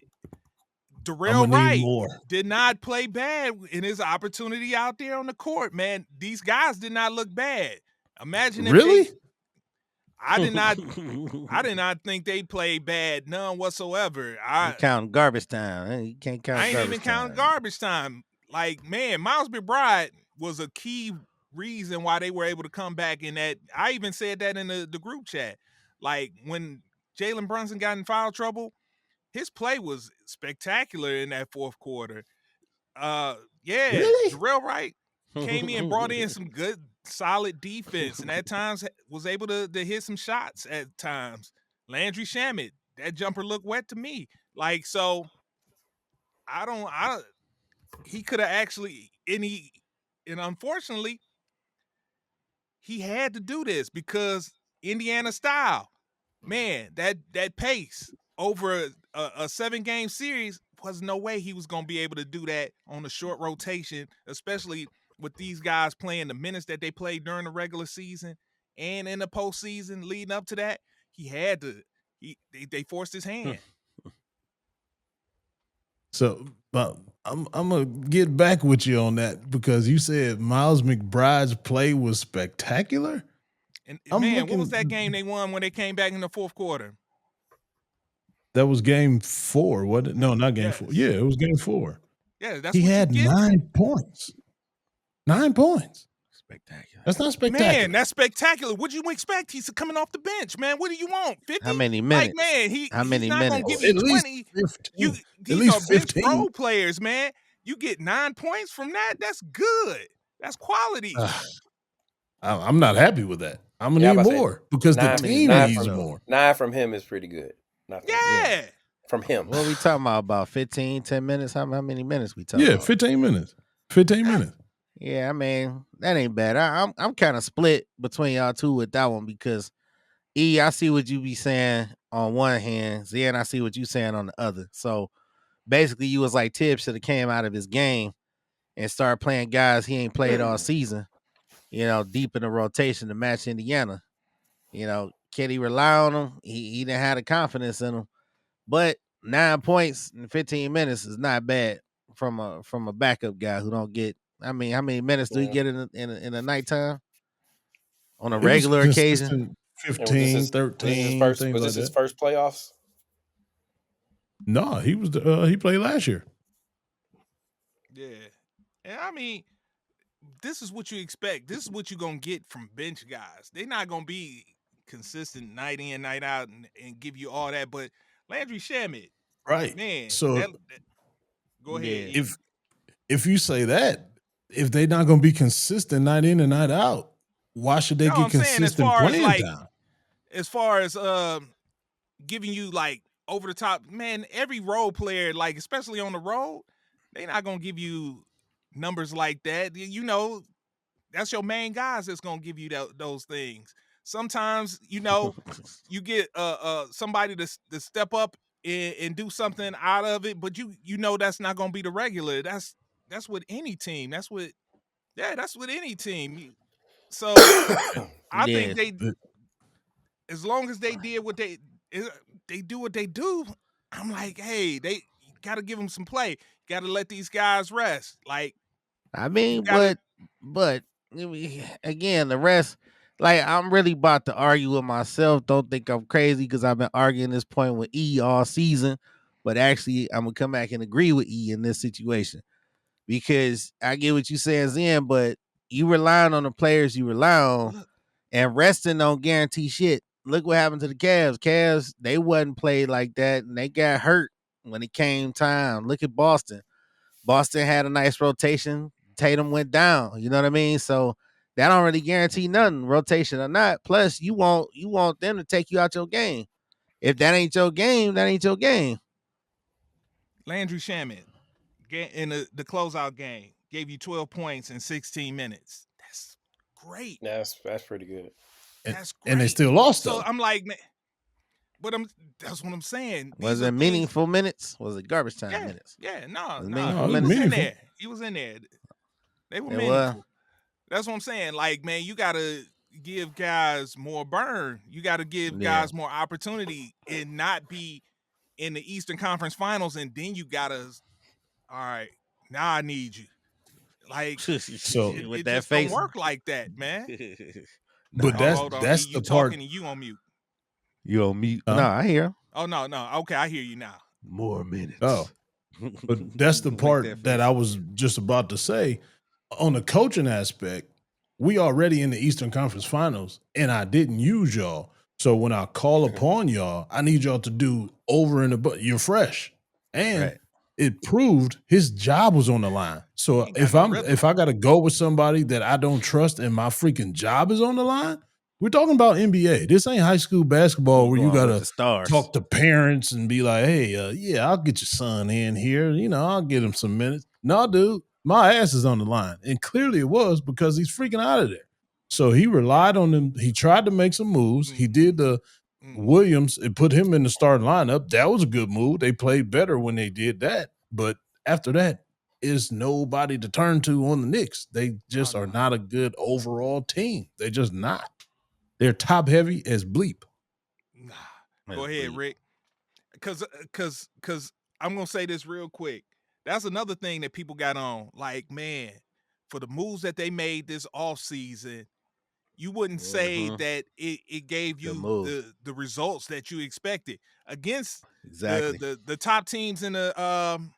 Darrell Wright more. did not play bad in his opportunity out there on the court, man. These guys did not look bad. Imagine if Really? I did not think they played bad, none whatsoever. You count garbage time. You can't count. I ain't even counting garbage time. Like, man, Miles McBride was a key reason why they were able to come back in that. I even said that in the group chat. Like, when Jalen Brunson got in foul trouble, his play was spectacular in that fourth quarter. Really? Darrell Wright came in and brought in some good, solid defense, and at times was able to hit some shots at times. Landry Shamet, that jumper looked wet to me. Like, so he could have actually, and unfortunately, he had to do this because Indiana style, man, that pace over a 7-game series was no way he was going to be able to do that on a short rotation, especially with these guys playing the minutes that they played during the regular season and in the postseason leading up to that. He had to. They forced his hand. So I'm gonna get back with you on that because you said Miles McBride's play was spectacular. And what was that game they won when they came back in the fourth quarter? That was game 4, wasn't it? No, not game 4. Yeah, it was game 4. Yeah, that's he what had you get. 9 points. 9 points. Spectacular. That's not spectacular. Man, that's spectacular. What'd you expect? He's coming off the bench, man. What do you want? 50? How many minutes? Like, man, How many he's not minutes? gonna give you 20. These are bench 15. role players, man. You get 9 points from that. That's good. That's quality. I'm not happy with that. I'm gonna need more because the team needs more. 9 from him is pretty good. Yeah. From him. What are we talking about 15, 10 minutes? How many minutes we talking about? 15 minutes. 15 minutes. Yeah, I mean, that ain't bad. I'm kind of split between y'all two with that one because I see what you be saying on one hand, Zen, I see what you saying on the other. So basically you was like Tibbs should have came out of his game and started playing guys he ain't played all season, deep in the rotation to match Indiana. Can he rely on him? He didn't have the confidence in him. But 9 points in 15 minutes is not bad from a backup guy who don't get. I mean, how many minutes do you get in the nighttime on a regular occasion? 15, 13. Was this his first playoffs? No, he was. He played last year. Yeah, and I mean, this is what you expect. This is what you're gonna get from bench guys. They're not gonna be consistent night in, night out, and give you all that. But Landry Shamet, right, man. So go ahead. Yeah. If you say that, if they're not going to be consistent night in and night out, why should they get consistent playing time? As far as giving you like over the top, man, every role player, like especially on the road, they're not going to give you numbers like that. That's your main guys that's going to give you those things. Sometimes, you get somebody to step up and do something out of it, but that's not going to be the regular. That's with any team. That's with any team. So I think as long as they did what they do what they do, I'm like, hey, they got to give them some play. Got to let these guys rest. Like, I mean, gotta, but I mean, again, the rest. Like, I'm really about to argue with myself. Don't think I'm crazy because I've been arguing this point with E all season. But actually, I'm gonna come back and agree with E in this situation because I get what you saying, Zen. But you relying on the players you rely on, look, and resting don't guarantee shit. Look what happened to the Cavs. Cavs, they wasn't played like that, and they got hurt when it came time. Look at Boston. Boston had a nice rotation. Tatum went down. You know what I mean? So that don't really guarantee nothing, rotation or not. Plus, you want them to take you out your game. If that ain't your game, that ain't your game. Landry Shamet in the closeout game gave you 12 points in 16 minutes. That's great. That's pretty good. That's great. And they still lost, So though. I'm like, man, but that's what I'm saying. Was These are it things. meaningful minutes? Was it garbage time Yeah, minutes? yeah, no, Was it no, meaningful he minutes? was in Meaningful. there. He was in there. They were It was. meaningful. That's what I'm saying. Like, man, you gotta give guys more burn. You gotta give Yeah. guys more opportunity and not be in the Eastern Conference Finals, and then you gotta, all right, now I need you. Like, So- it With that just face. don't work like that, man. But Oh, hold on, that's you the part. talking and you on mute. You on mute? Huh? No, I hear him. Oh no, okay, I hear you now. More minutes. Oh, but that's the Like part that face. I was just about to say. On the coaching aspect, we already in the Eastern Conference Finals, and I didn't use y'all. So when I call upon y'all, I need y'all to do over and above. You're fresh, and Right. it proved his job was on the line. So Ain't got no rhythm. if I got to go with somebody that I don't trust, and my freaking job is on the line, we're talking about NBA. This ain't high school basketball where you going with got the to stars. talk to parents and be like, hey, yeah, I'll get your son in here. You know, I'll get him some minutes. No, dude, my ass is on the line. And clearly it was because he's freaking out of there. So he relied on them. He tried to make some moves. He did the Williams. It put him in the starting lineup. That was a good move. They played better when they did that. But after that, is nobody to turn to on the Knicks. They just are not a good overall team. They're just not. They're top heavy as bleep. Nah. Go ahead, Rick. Cause I'm gonna say this real quick. That's another thing that people got on. Like, man, for the moves that they made this offseason, you wouldn't say that it gave you the results that you expected against the top teams in the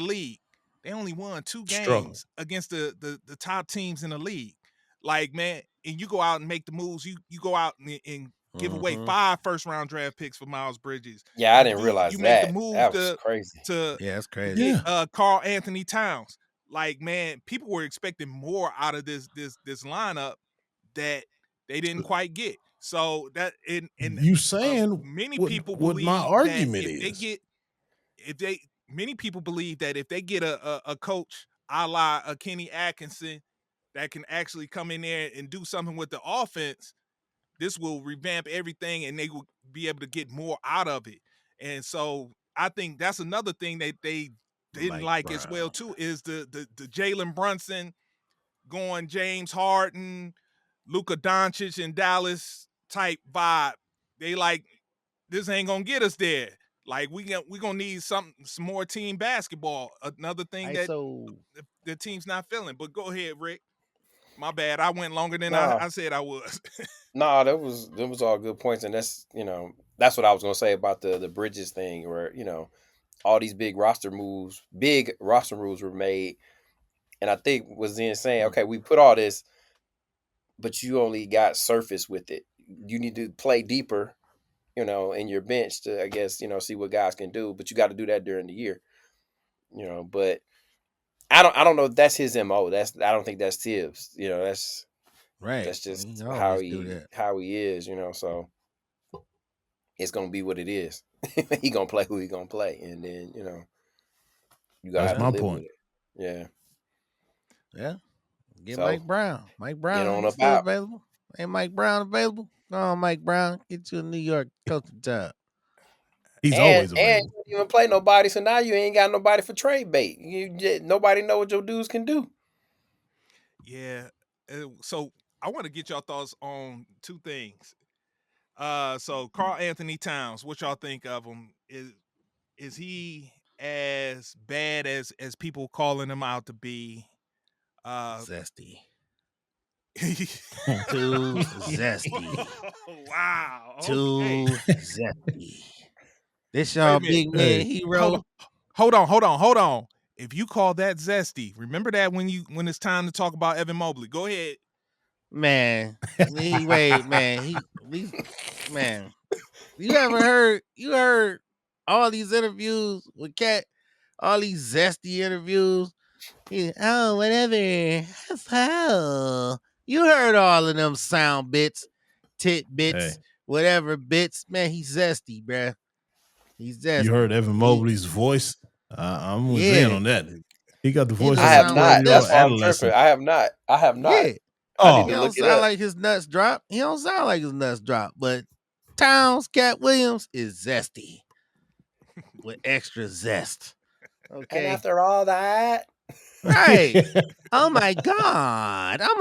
league. They only won 2 games against the top teams in the league. Like, man, and you go out and make the moves. You go out and give away 5 first-round draft picks for Miles Bridges. Yeah, I didn't realize You make the that. move That was crazy. Yeah, that's crazy. Get Carl Anthony Towns. Like, man, people were expecting more out of this lineup that they didn't quite get. So that and you saying many what, people what believe my argument that many people believe that if they get a coach a la a Kenny Atkinson that can actually come in there and do something with the offense, this will revamp everything and they will be able to get more out of it. And so I think that's another thing that they didn't like as well too, is the Jalen Brunson going James Harden, Luka Doncic in Dallas type vibe. They like, this ain't gonna get us there. Like, we gonna need some more team basketball. Another thing that the team's not feeling. But go ahead, Rick. My bad. I went longer than I said I was. No, that was all good points, and that's that's what I was gonna say about the Bridges thing, where all these big roster moves were made, and I think was then saying, okay, we put all this, but you only got surface with it. You need to play deeper, in your bench to, I guess, see what guys can do, but you got to do that during the year, But I don't know if that's his MO. I don't think that's Tibbs. That's right. That's just He how always do he is. So it's gonna be what it is. He gonna play who he gonna play, and then you gotta That's have to my live point. with it. Yeah. Yeah. Get So, Mike Brown. Mike Brown on ain't up still out. available. Ain't Mike Brown available? Go on, Mike Brown. Get you a New York coaching job. He's And always you available. don't even play nobody, so now you ain't got nobody for trade bait. Nobody know what your dudes can do. Yeah. So I want to get your thoughts on 2 things. So Carl Anthony Towns, what y'all think of him? Is he as bad as people calling him out to be? Zesty. Too Too zesty. Wow. Too Okay. zesty. This Wait a y'all minute. big man Hey, hero. Hold on. If you call that zesty, remember that when it's time to talk about Evan Mobley. Go ahead. Man, man. You heard all these interviews with Cat, all these zesty interviews. Oh, whatever. How? You heard all of them sound bits, tidbits, hey, whatever bits. Man, he's zesty, bruh. He's zesty. you heard Evan Mobley's voice? I'm with Zen Yeah. on that. He got the He voice don't I of a have sound like not. 12-year-old That's this. why I'm tripping. adolescent. I have not. Yeah. I need He to Oh, don't look it sound up. like his nuts drop. He don't sound like his nuts drop. But Towns, Cat Williams is zesty with extra zest. And Okay. after all that, Right. Oh my God. I'm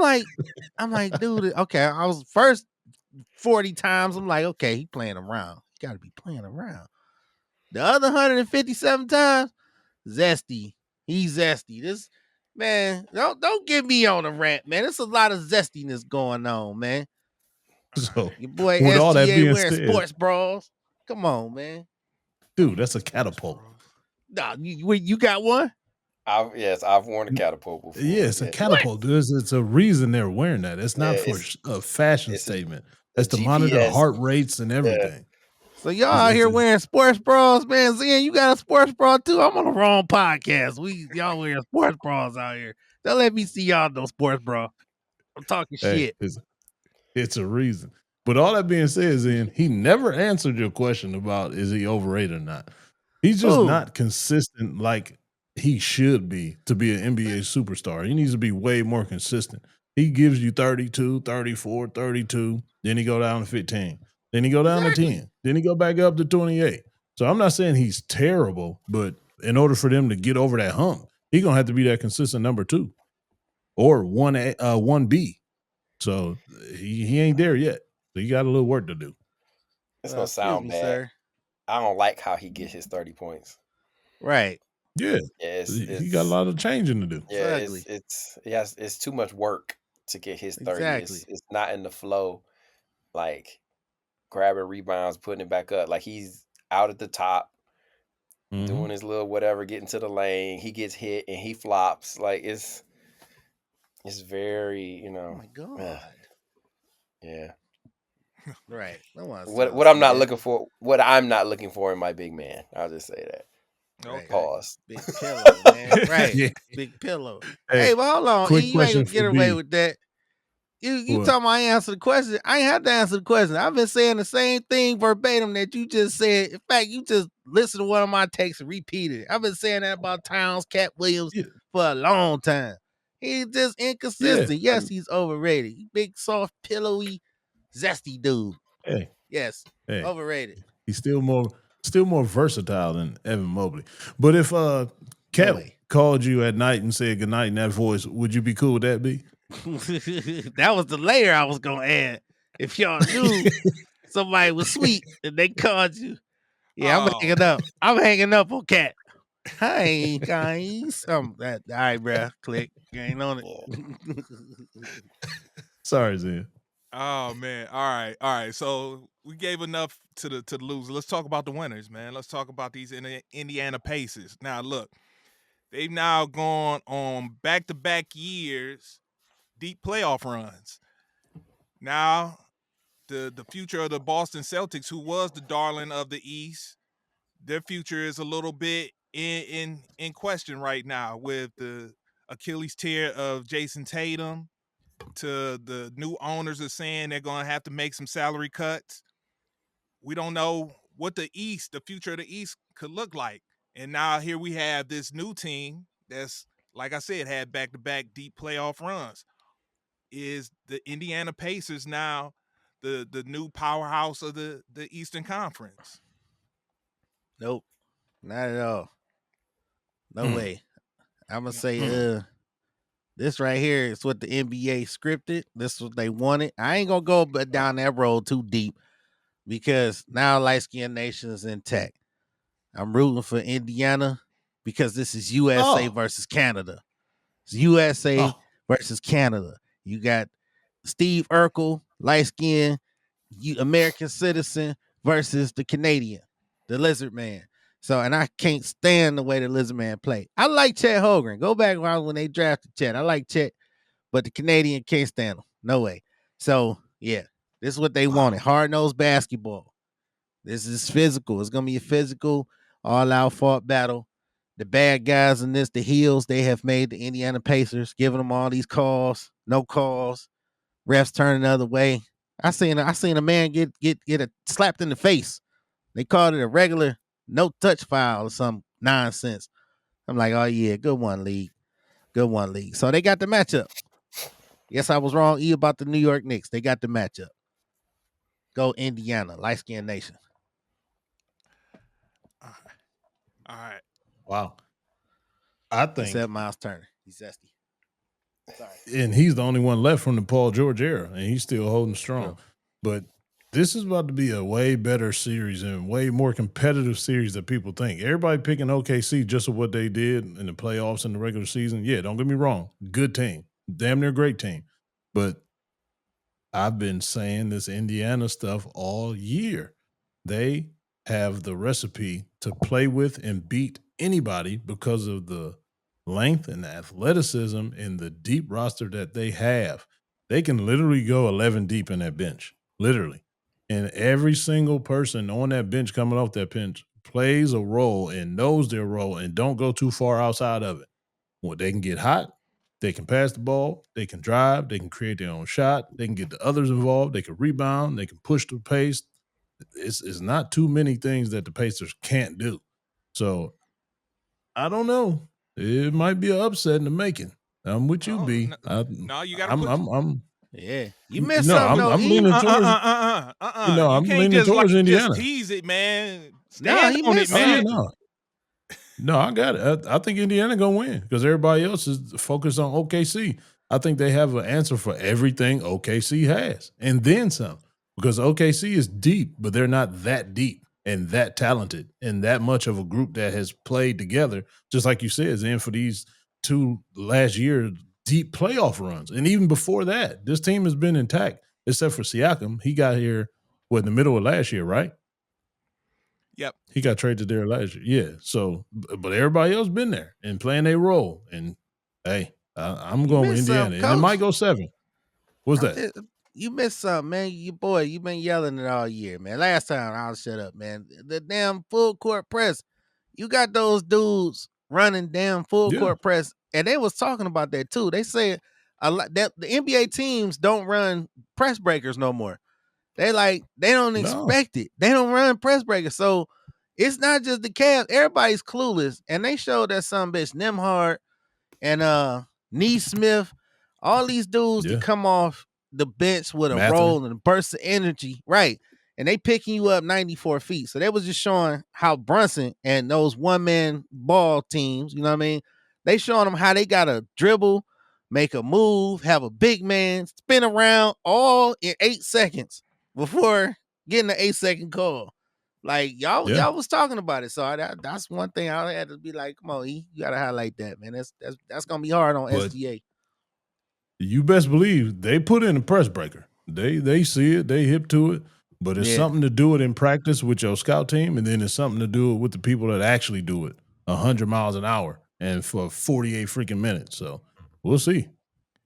like, dude, okay. I was first 40 times. I'm like, okay, he playing around. He gotta be playing around. The other 157 times, zesty. He's zesty. This man, don't get me on a rant, man. There's a lot of zestiness going on, man. So, Your boy with all that SGA being wearing said, sports bras. Come on, man. dude, that's a catapult. Nah, you got one? I've worn a catapult before. Yeah, it's a Yes. catapult. It's a reason they're wearing that. It's not Yeah, for it's a fashion it's a statement. a That's to monitor GPS. heart rates and Yeah. everything. So y'all out here wearing sports bras, man. Zen, you got a sports bra too? I'm on the wrong podcast. Y'all wearing sports bras out here. Don't let me see y'all no sports bra. I'm talking Hey, shit. it's a reason. But all that being said, Zen, he never answered your question about is he overrated or not. He's just Who? not consistent like he should be to be an NBA superstar. He needs to be way more consistent. He gives you 32, 34, 32. Then he go down to 15. Then he go down to 10. Then he go back up to 28. So I'm not saying he's terrible, but in order for them to get over that hump, he's going to have to be that consistent number 2 or 1B. So he ain't there yet. So you got a little work to do. It's gonna Excuse sound me, bad. sir. I don't like how he gets his 30 points. Right. Yeah. Yeah, He got a lot of changing to do. Yeah, ugly. it's too much work to get his 30. Exactly. It's not in the flow, like grabbing rebounds, putting it back up. Like he's out at the top, doing his little whatever, getting to the lane. He gets hit and he flops. Like it's very, Oh my God. yeah. Right. No one What I'm not looking for, what I'm not looking for in my big man. I'll just say that. Right. Pause. Big pillow, man. Right. Yeah. Big pillow. Hey, Hey, but hold on. quick You ain't question gonna get for away B. with that. You What? talking about I ain't answer the question. I ain't have to answer the question. I've been saying the same thing verbatim that you just said. In fact, you just listened to one of my takes and repeated it. I've been saying that about Towns, Cat Williams Yeah. for a long time. He's just inconsistent. Yeah. Yes, he's overrated. He big, soft, pillowy, zesty dude. Hey, Yes, hey. overrated. He's still more versatile than Evan Mobley. But if Cat way. called you at night and said goodnight in that voice, would you be cool with that, B? That was the layer I was gonna add. If y'all knew somebody was sweet and they called you, yeah, I'm hanging up. I'm hanging up on Cat. Hi guys. All right, bro. Click. You ain't on it. Sorry, Zen. Oh man. All right. So we gave enough to the losers. Let's talk about the winners, man. Let's talk about these Indiana Pacers. Now look, they've now gone on back-to-back years deep playoff runs. Now, the future of the Boston Celtics, who was the darling of the East, their future is a little bit in question right now with the Achilles tear of Jason Tatum. To the new owners are saying they're going to have to make some salary cuts. We don't know what the future of the East could look like. And now here we have this new team that's, like I said, had back-to-back deep playoff runs. Is the Indiana Pacers now the new powerhouse of the Eastern Conference? Nope. Not at all. No way. I'm gonna say this right here is what the NBA scripted. This is what they wanted. I ain't gonna go down that road too deep. because now light skin nation is intact. I'm rooting for Indiana because this is USA Oh, versus Canada. It's USA oh, versus Canada. You got Steve Urkel, light skin, American citizen versus the Canadian, the Lizard Man. So, and I can't stand the way the Lizard Man play. I like Chet Holmgren. Go back when they drafted Chet. I like Chet, but the Canadian can't stand him. No way. So, yeah, this is what they wanted. Wow. Hard nosed basketball. This is physical. It's gonna be a physical, all out fought battle. The bad guys in this, the heels, they have made the Indiana Pacers, giving them all these calls, no calls, refs turning the other way. I seen a man get slapped in the face. They called it a regular no touch foul or some nonsense. I'm like, oh yeah, good one, league. Good one, league. So they got the matchup. Yes, I was wrong, E, about the New York Knicks. They got the matchup. Go Indiana, light skinned nation. All right. wow. I think, Except Miles Turner. He's zesty. Sorry. and he's the only one left from the Paul George era, and he's still holding strong. True. But this is about to be a way better series and way more competitive series than people think. Everybody picking OKC just of what they did in the playoffs and the regular season. Yeah, don't get me wrong. Good team. Damn near great team. But I've been saying this Indiana stuff all year. They have the recipe to play with and beat anybody because of the length and the athleticism and the deep roster that they have. They can literally go 11 deep in that bench, literally. And every single person on that bench coming off that bench plays a role and knows their role and don't go too far outside of it. Well, they can get hot, they can pass the ball, they can drive, they can create their own shot, they can get the others involved, they can rebound, they can push the pace. It's not too many things that the Pacers can't do. So I don't know. It might be an upset in the making. I'm with you, No, B. no, no, you got to I'm Yeah. You missed no, something though, I'm E. leaning towards You I'm can't leaning just like towards just Indiana. tease it, man. No, Stand he on it, missed Oh yeah, man. something. no. No, I got it. I think Indiana gonna win because everybody else is focused on OKC. I think they have an answer for everything OKC has, and then some. Because OKC is deep, but they're not that deep and that talented and that much of a group that has played together. Just like you said, is in for these two last year deep playoff runs, and even before that, this team has been intact except for Siakam. He got here in the middle of last year, right? Yep. He got traded there last year. Yeah. So, but everybody else been there and playing their role. And hey, I'm You going with missed something, Indiana, and it might coach. go 7. What's I'm that? just you missed something, man. You boy, you been yelling it all year, man. Last time I'll shut up, man. The damn full court press. You got those dudes running damn full Yeah. court press, and they was talking about that too. They said a lot that the NBA teams don't run press breakers no more. They don't No. expect it. They don't run press breakers. So it's not just the Cavs. Everybody's clueless, and they showed that some bitch Nimhard and Neesmith, all these dudes to Yeah. come off the bench with a Mather. roll and a burst of energy, right? And they picking you up 94 feet. So they was just showing how Brunson and those one man ball teams, you know what I mean? They showing them how they gotta dribble, make a move, have a big man spin around all in 8 seconds before getting an 8 second call. Like Yeah. y'all was talking about it, so that's one thing I had to be like, come on, E, you gotta highlight that, man. That's gonna be hard on But SGA. you best believe they put in a press breaker. They see it, they hip to it, but it's Yeah, something to do it in practice with your scout team, and then it's something to do it with the people that actually do it 100 miles an hour and for 48 freaking minutes. So we'll see.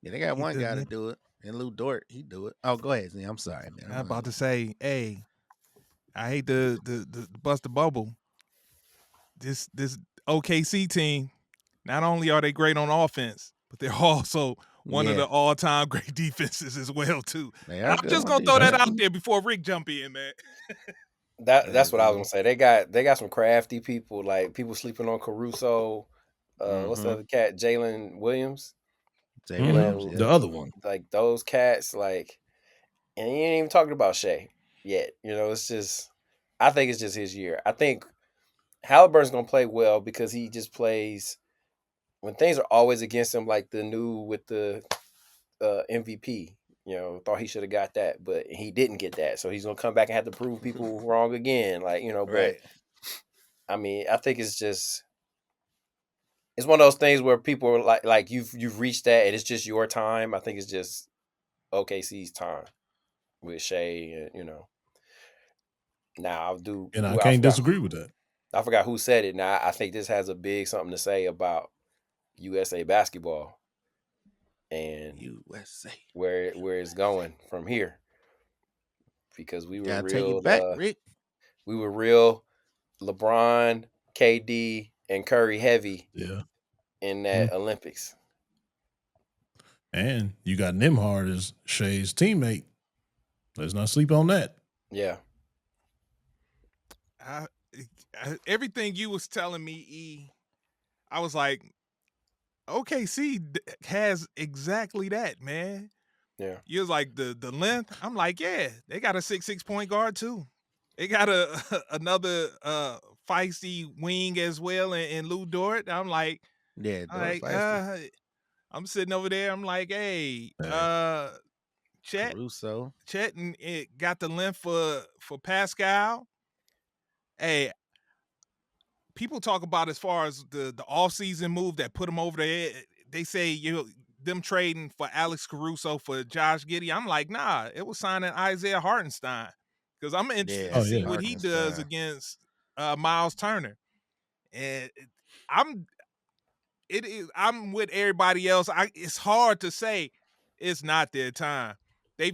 yeah, they got one guy to do it, and Lou Dort, he do it. Oh, go ahead, Z. I'm sorry, man. I'm about to say, hey, I hate to bust the bubble. This OKC team, not only are they great on offense, but they're also one of Yeah, the all-time great defenses as well too. they are I'm good just on gonna throw that Hey, defense. out there before Rick jump in, man. That's what I was Agreed. gonna say. They got some crafty people, like people sleeping on Caruso. What's the Mm-hmm. other cat? Jalen Williams. Jay Williams, mhm, Playing yeah. the other one. like those cats, like, and you ain't even talking about Shea yet. You know, it's just I think it's just his year. I think Halliburton's gonna play well because he just plays when things are always against him, like the new with the MVP. thought he should have got that, but he didn't get that. So he's gonna come back and have to prove people wrong again. But Right. I mean, I think it's one of those things where people are like you've reached that and it's just your time. I think it's just OKC's time with Shea, and now I'll do. And I can't disagree with that. I forgot who said it. Now I think this has a big something to say about USA basketball and USA. where it's going from here, because we were Gotta real. take it back, Rick. We were real LeBron, KD, and Curry heavy. Yeah. In that Olympics. And you got Nembhard as Shea's teammate. Let's not sleep on that. Yeah. Everything you was telling me, E, I was like, OKC has exactly that, man. Yeah. You was like the length. I'm like, yeah, they got a 6'6" point guard too. They got another feisty wing as well in Lou Dort. I'm like, Yeah, I'm sitting over there. I'm like, hey, Chet Caruso. Chet and it got the length for Pascal. Hey, people talk about as far as the offseason move that put him over there. They say them trading for Alex Caruso for Josh Giddey. I'm like, nah, it was signing Isaiah Hartenstein, because I'm interested to see what he does against Miles Turner. And I'm with everybody else. It's hard to say it's not their time. They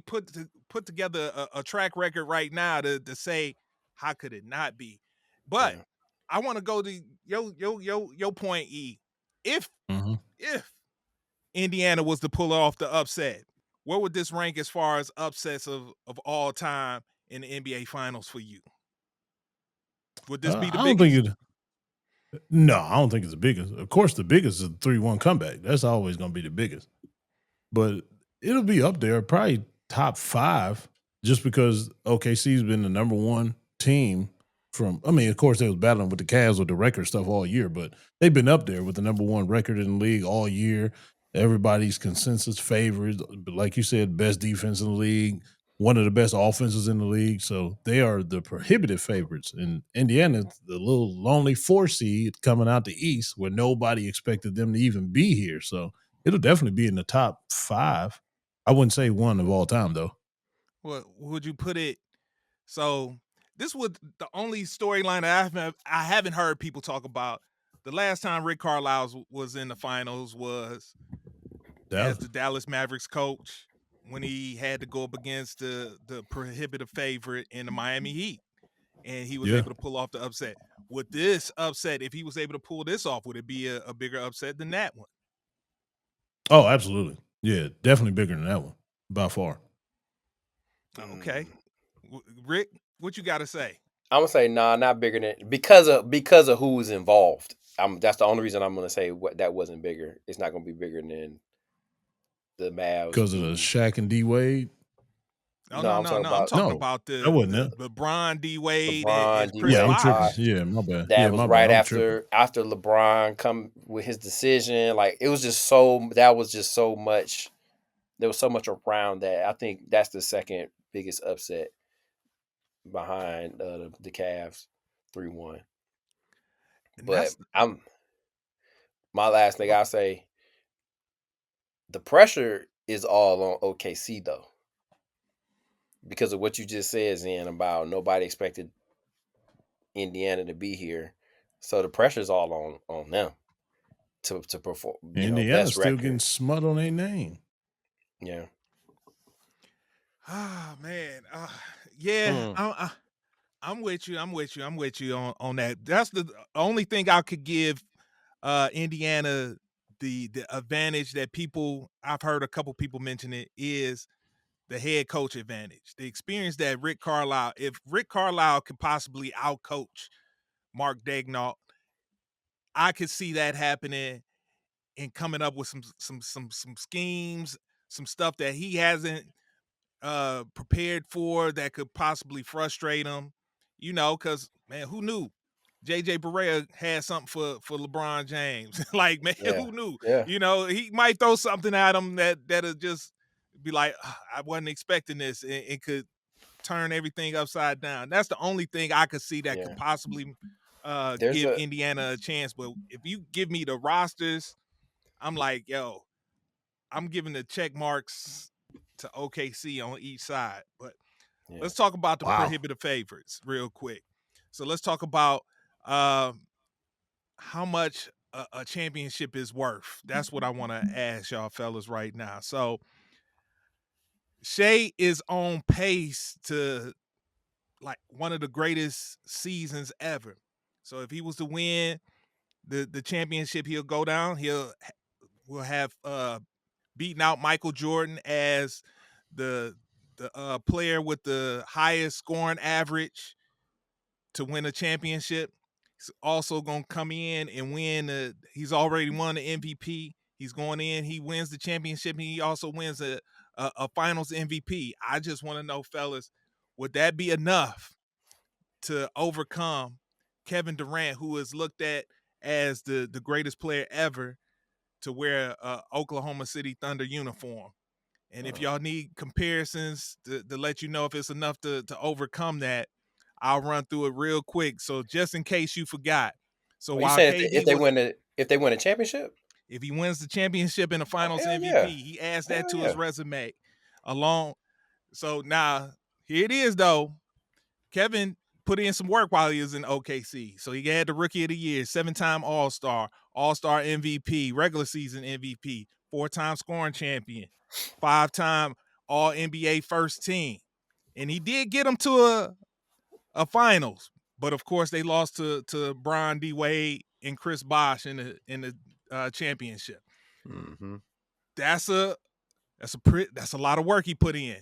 put together a track record right now to say how could it not be. But I want to go to your point, E. If Indiana was to pull off the upset, where would this rank as far as upsets of all time in the NBA Finals for you? Would this be the biggest? No, I don't think it's the biggest. Of course, the biggest is the 3-1 comeback. That's always going to be the biggest. But it'll be up there, probably top 5, just because OKC's been the number one team of course, they was battling with the Cavs with the record stuff all year, but they've been up there with the number one record in the league all year. Everybody's consensus favorite. Like you said, best defense in the league, one of the best offenses in the league. So they are the prohibitive favorites. And Indiana's the little lonely 4 seed coming out the East where nobody expected them to even be here. So it'll definitely be in the top 5. I wouldn't say 1 of all time, though. Well, would you put it? So this was the only storyline I haven't heard people talk about. The last time Rick Carlisle was in the finals was as the Dallas Mavericks coach, when he had to go up against the prohibitive favorite in the Miami Heat, and he was able to pull off the upset. With this upset, if he was able to pull this off, would it be a bigger upset than that one? Oh, absolutely. Yeah, definitely bigger than that one, by far. Okay. Rick, what you got to say? I'm gonna say nah, not bigger than because of who's involved. That's the only reason I'm gonna say that wasn't bigger. It's not gonna be bigger than the Mavs because of the Shaq and D Wade. I'm talking about the LeBron, D Wade, and Chris Bosh. Yeah, my bad. That was right after LeBron come with his decision. Like it was just that was just so much. There was so much around that. I think that's the second biggest upset behind the Cavs 3-1. But my last thing I'll say, the pressure is all on OKC though, because of what you just said, Zen, about nobody expected Indiana to be here, so the pressure is all on them to perform. Indiana's still getting smut on their name. Yeah. Ah, man. Yeah. I'm with you. I'm with you on that. That's the only thing I could give Indiana the advantage that I've heard a couple people mention it, is the head coach advantage. The experience that Rick Carlisle, if Rick Carlisle could possibly outcoach Mark Daigneault, I could see that happening and coming up with some schemes, some stuff that he hasn't prepared for that could possibly frustrate him. Because man, who knew JJ Barea had something for LeBron James? Like, man, who knew? Yeah. He might throw something at him that'll just be like, I wasn't expecting this, and it could turn everything upside down. That's the only thing I could see that Yeah. could possibly There's give a Indiana a chance. But if you give me the rosters, I'm like, yo, I'm giving the check marks to OKC on each side. But yeah. let's talk about the Wow. prohibitive favorites real quick. So let's talk about how much a championship is worth. That's what I want to ask y'all fellas right now. So Shea is on pace to like one of the greatest seasons ever. So if he was to win the championship, he'll go down. Will have beaten out Michael Jordan as the player with the highest scoring average to win a championship. He's also gonna come in and win. He's already won the MVP. He's going in. He wins the championship. And he also wins a Finals MVP. I just want to know, fellas, would that be enough to overcome Kevin Durant, who is looked at as the greatest player ever to wear a Oklahoma City Thunder uniform? And if y'all need comparisons to let you know if it's enough to overcome that, I'll run through it real quick. So just in case you forgot. So Well, you while said KD if they win a championship? if he wins the championship and the Oh, Finals hell MVP, yeah. he adds that Hell to yeah. his resume. So now here it is though. Kevin put in some work while he was in OKC. So he had the Rookie of the Year, 7-time All-Star, All-Star MVP, regular season MVP, 4-time scoring champion, 5-time All-NBA first team. And he did get them to a finals. But of course they lost to Bron D. Wade and Chris Bosh in the championship. Mm-hmm. That's a lot of work he put in.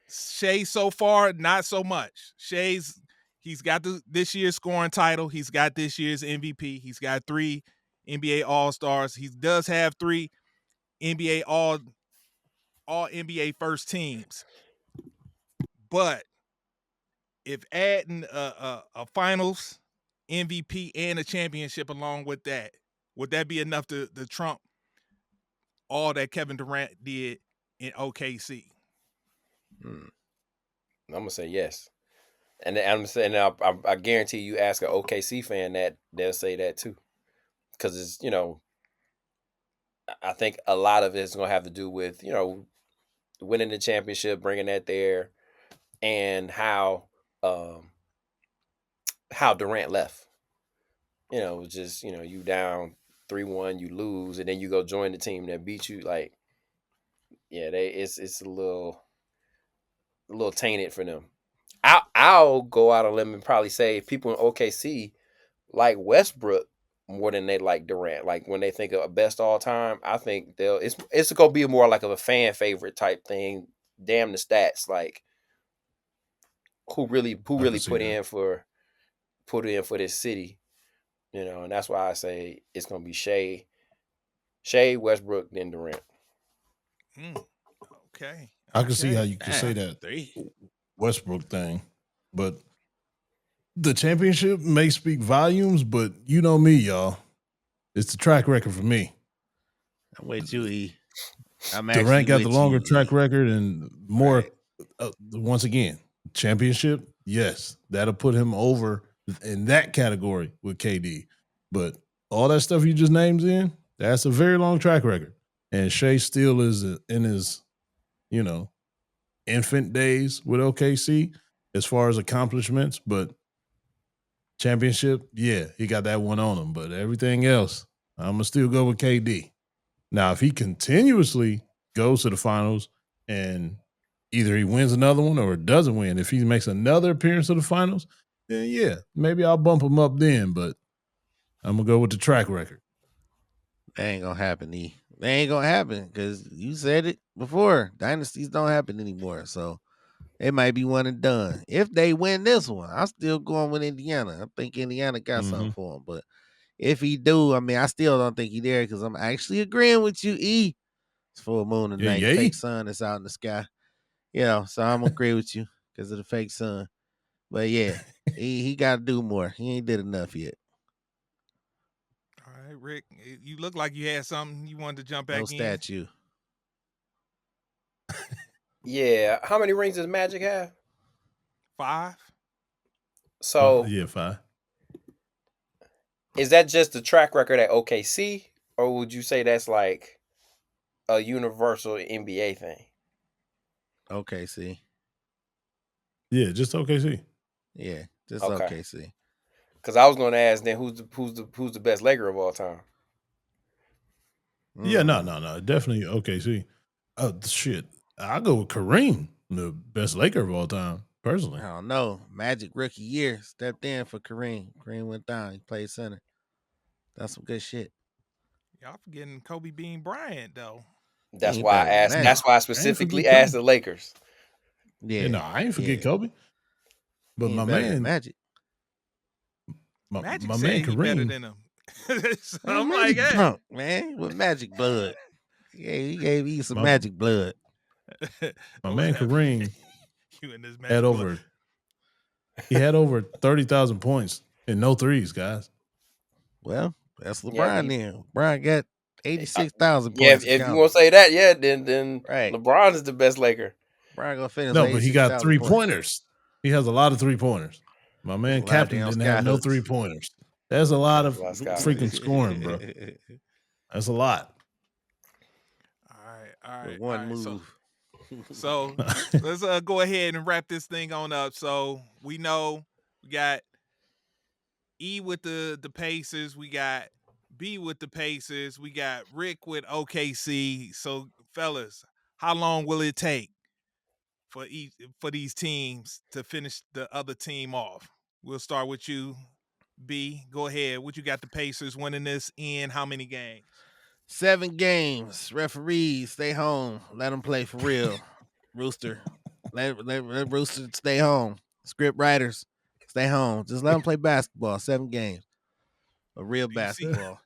Shea so far, not so much. He's got this year's scoring title. He's got this year's MVP. He's got 3 NBA All-Stars. He does have 3 NBA all NBA first teams. But if adding a finals MVP and a championship along with that, would that be enough to trump all that Kevin Durant did in OKC? I'm gonna say yes. And I'm saying I guarantee you ask an OKC fan that they'll say that too, because it's I think a lot of it's gonna have to do with winning the championship, bringing that there, and how Durant left. Just you down 3-1, you lose, and then you go join the team that beat you. Like, yeah, it's a little tainted for them. I'll go out on a limb and probably say people in OKC like Westbrook more than they like Durant. Like when they think of a best all time, I think it's gonna be more like of a fan favorite type thing. Damn the stats, like who really put in for this city, and that's why I say it's gonna be Shea, Westbrook, then Durant. Okay. I can see how you can say that 3. Westbrook thing, but the championship may speak volumes, but you know me, y'all. It's the track record for me. I'm with you, E. I'm Durant actually got the with longer you, track E. record and more. Right. Once again, championship, yes, that'll put him over in that category with KD. But all that stuff you just named that's a very long track record. And Shea still is in his, infant days with OKC as far as accomplishments, but championship, yeah, he got that one on him. But everything else, I'm gonna still go with KD. Now, if he continuously goes to the finals and either he wins another one or doesn't win, if he makes another appearance of the finals, then yeah, maybe I'll bump him up then. But I'm gonna go with the track record. That ain't gonna happen, E. That ain't gonna happen because you said it before. Dynasties don't happen anymore, so it might be one and done. If they win this one, I'm still going with Indiana. I think Indiana got something for him, but if he do, I mean, I still don't think he there because I'm actually agreeing with you, E. It's full moon tonight. Yeah, Fake sun is out in the sky. So I'm agree with you because of the fake sun. But yeah, he got to do more. He ain't did enough yet. All right, Rick, you look like you had something you wanted to jump back No in. statue. Yeah. How many rings does Magic have? 5. So Yeah, 5. is that just the track record at OKC, or would you say that's like a universal NBA thing? OKC. Yeah, just OKC. Yeah, just Okay. OKC. Because I was going to ask then who's the best Laker of all time? Yeah, no, definitely OKC. Shit, I go with Kareem, the best Laker of all time, personally. I don't know. Magic rookie year stepped in for Kareem. Kareem went down. He played center. That's some good shit. Y'all forgetting Kobe Bean Bryant though. He That's ain't why I better than asked. Magic. That's why I I ain't forget specifically asked Kobe. the Lakers. Yeah, No, I ain't forget yeah. Kobe. But He my ain't better than man, Magic. Magic my said man he better Kareem, than him. So Man, I'm like, Magic hey. drunk, man, with Magic blood. Yeah, he gave you some my, Magic blood. my What was man that? Kareem You and this had Magic blood. over 30,000 points and no threes, guys. Well, that's Yeah, LeBron then. LeBron got 86,000 yeah. points and If you counting. want to say that, yeah, then Right. LeBron is the best Laker. LeBron gonna finish No, with but he got 86,000 points. 3-pointers. He has a lot of 3-pointers. My man A lot of Captain damn didn't sky have no hooks. 3-pointers. That's a lot of A lot of sky freaking hooks. scoring, bro. That's a lot. All With right. one move. So let's go ahead and wrap this thing on up. So we know we got E with the Pacers, we got B with the Pacers, we got Rick with OKC. So fellas, how long will it take for these teams to finish the other team off? We'll start with you, B. Go ahead. What you got the Pacers winning this in how many games? 7 games. Referees, stay home. Let them play for real. Rooster, let Rooster stay home. Script writers, stay home. Just let them play basketball. 7 games of real basketball.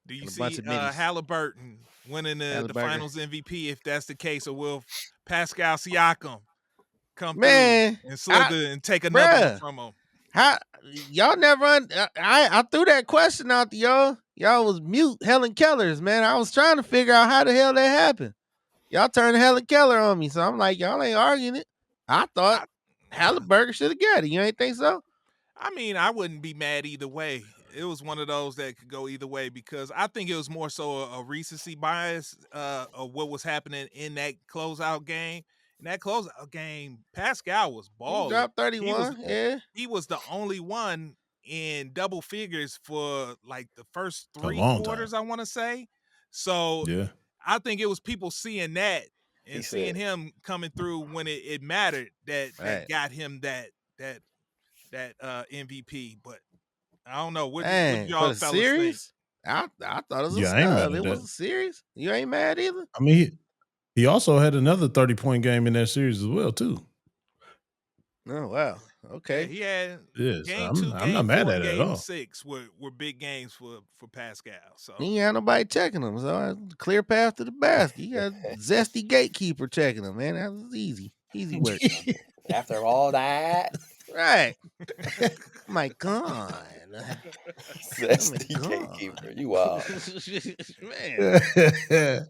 Do you And a bunch see of minis. Halliburton winning the Halliburton. Finals MVP if that's the case, or will Pascal Siakam come Man, through and slither and take another one from him? How y'all never? I threw that question out to y'all. Y'all was mute Helen Keller's, man. I was trying to figure out how the hell that happened. Y'all turned Helen Keller on me, so I'm like, y'all ain't arguing it. I thought Halliburton should have got it. You ain't think so? I mean, I wouldn't be mad either way. It was one of those that could go either way because I think it was more so a recency bias of what was happening in that closeout game. In that closeout game, Pascal was He balling. dropped 31. He was the only one in double figures for like the first A 3 long quarters, time. I want to say. So Yeah. I think it was people seeing that and He seeing said- him coming through when it mattered that Right. got him that MVP. But I don't know what Man, y'all for the fellas think. series, I thought it was a Yeah, I ain't mad snub. at It that. wasn't serious. You ain't mad either. I mean, he also had another 30-point game in that series as well, too. Oh wow. Yeah, Okay. he had Yes, game 2, I'm not game mad 4, at and it at game all. 6 were big games for Pascal. So He ain't had nobody checking him. So clear path to the basket. He got zesty gatekeeper checking him, man. That was easy. Easy work. After all that, Right. My God. that's Oh my the God. gatekeeper. You are. Man.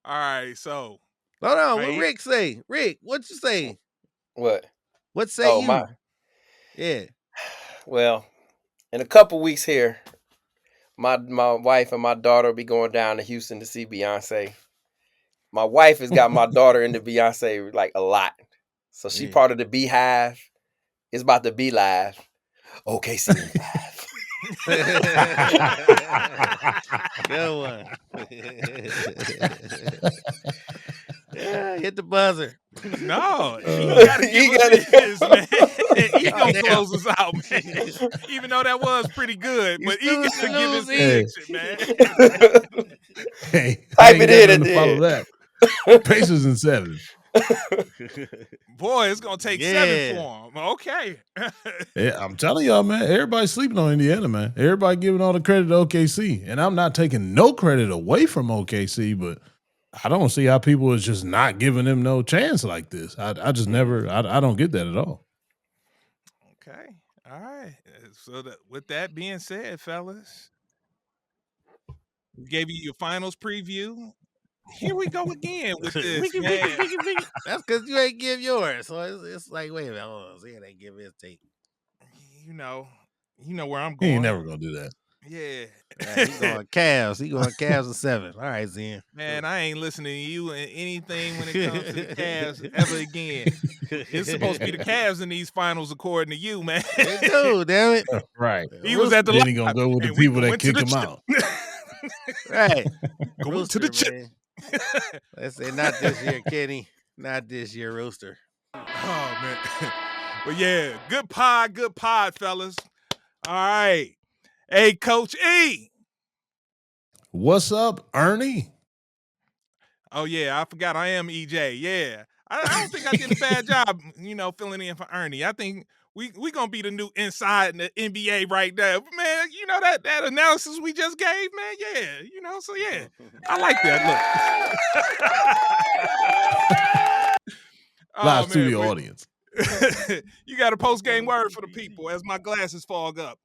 all right, so Hold on. Right. What Rick say? Rick, what you say? What? What say Oh, you? Yeah. Well, in a couple weeks here, my wife and my daughter will be going down to Houston to see Beyonce. My wife has got my daughter into Beyonce like a lot. So she Yeah. part of the Beehive. It's about to be live. OKC live. Good one. Yeah, hit the buzzer. no, he got to give us his, man. He gonna Damn. close us out, man. Even though that was pretty good, You but he got to give his snooze, prediction, man. Hey, Type I ain't it got in nothing at to the follow end. that. Pacers in 7. Boy, it's gonna take 7 for him. Okay. Yeah, I'm telling y'all, man, everybody's sleeping on Indiana, man. Everybody giving all the credit to OKC. And I'm not taking no credit away from OKC, but I don't see how people is just not giving them no chance like this. I just never, I don't get that at all. Okay. All right. So with that being said, fellas, we gave you your finals preview. Here we go again with this, Wiki, man. wiki, wiki, wiki. That's because you ain't give yours. So it's like, wait a minute, hold on. See, they give his take. You know where I'm He going. ain't never gonna do that. Yeah. He going Cavs. He going Cavs of 7. All right, Zen. Man, I ain't listening to you and anything when it comes to the Cavs ever again. It's supposed to be the Cavs in these finals, according to you, man. They do, damn it. Right. He was at the Then he gonna go with the and we people that went to kick the him out. Right. Going to the chip. man. Let's say not this year, Kenny. Not this year, Rooster. Oh man. But yeah, good pod, fellas. All right. Hey, Coach E. What's up, Ernie? Oh yeah, I forgot I am EJ. Yeah. I don't think I did a bad job, filling in for Ernie. I think we gonna be the new inside in the NBA right now. But man, that analysis we just gave, man, yeah. So yeah. I like that. Look. Live studio audience. You got a post-game word for the people as my glasses fog up.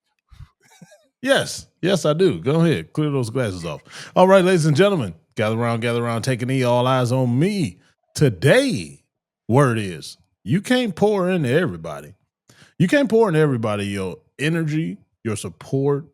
Yes, I do. Go ahead, clear those glasses off. All right, ladies and gentlemen, gather around, take a knee. All eyes on me. Today, word is you can't pour into everybody. You can't pour into everybody your energy, your support.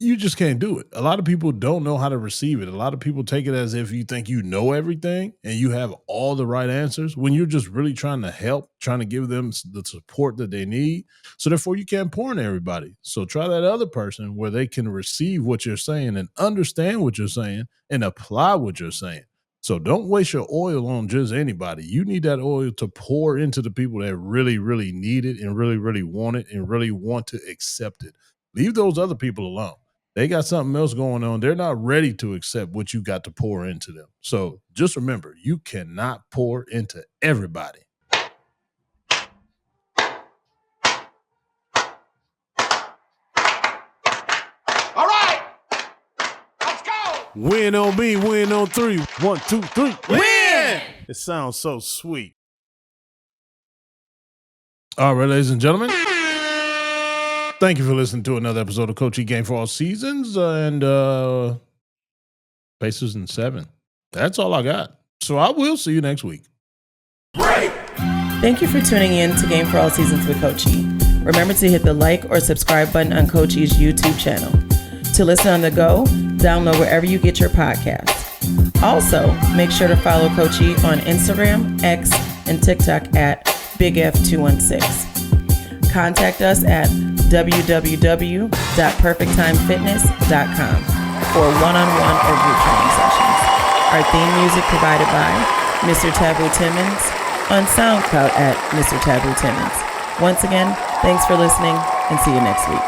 You just can't do it. A lot of people don't know how to receive it. A lot of people take it as if you think you know everything and you have all the right answers when you're just really trying to help, trying to give them the support that they need. So therefore you can't pour into everybody. So try that other person where they can receive what you're saying and understand what you're saying and apply what you're saying. So don't waste your oil on just anybody. You need that oil to pour into the people that really, really need it and really, really want it and really want to accept it. Leave those other people alone. They got something else going on. They're not ready to accept what you got to pour into them. So just remember, you cannot pour into everybody. All right, let's go. Win on me, win on 3. 1, 2, 3. Win! It sounds so sweet. All right, ladies and gentlemen. Thank you for listening to another episode of Coach E Game for All Seasons and Pacers in 7. That's all I got. So I will see you next week. Great. Thank you for tuning in to Game for All Seasons with Coach E. Remember to hit the like or subscribe button on Coach E's YouTube channel. To listen on the go, download wherever you get your podcasts. Also, make sure to follow Coach E on Instagram, X, and TikTok at BigF216. Contact us at www.perfecttimefitness.com for one-on-one or group training sessions. Our theme music provided by Mr. Taboo Timmons on SoundCloud at Mr. Taboo Timmons. Once again, thanks for listening and see you next week.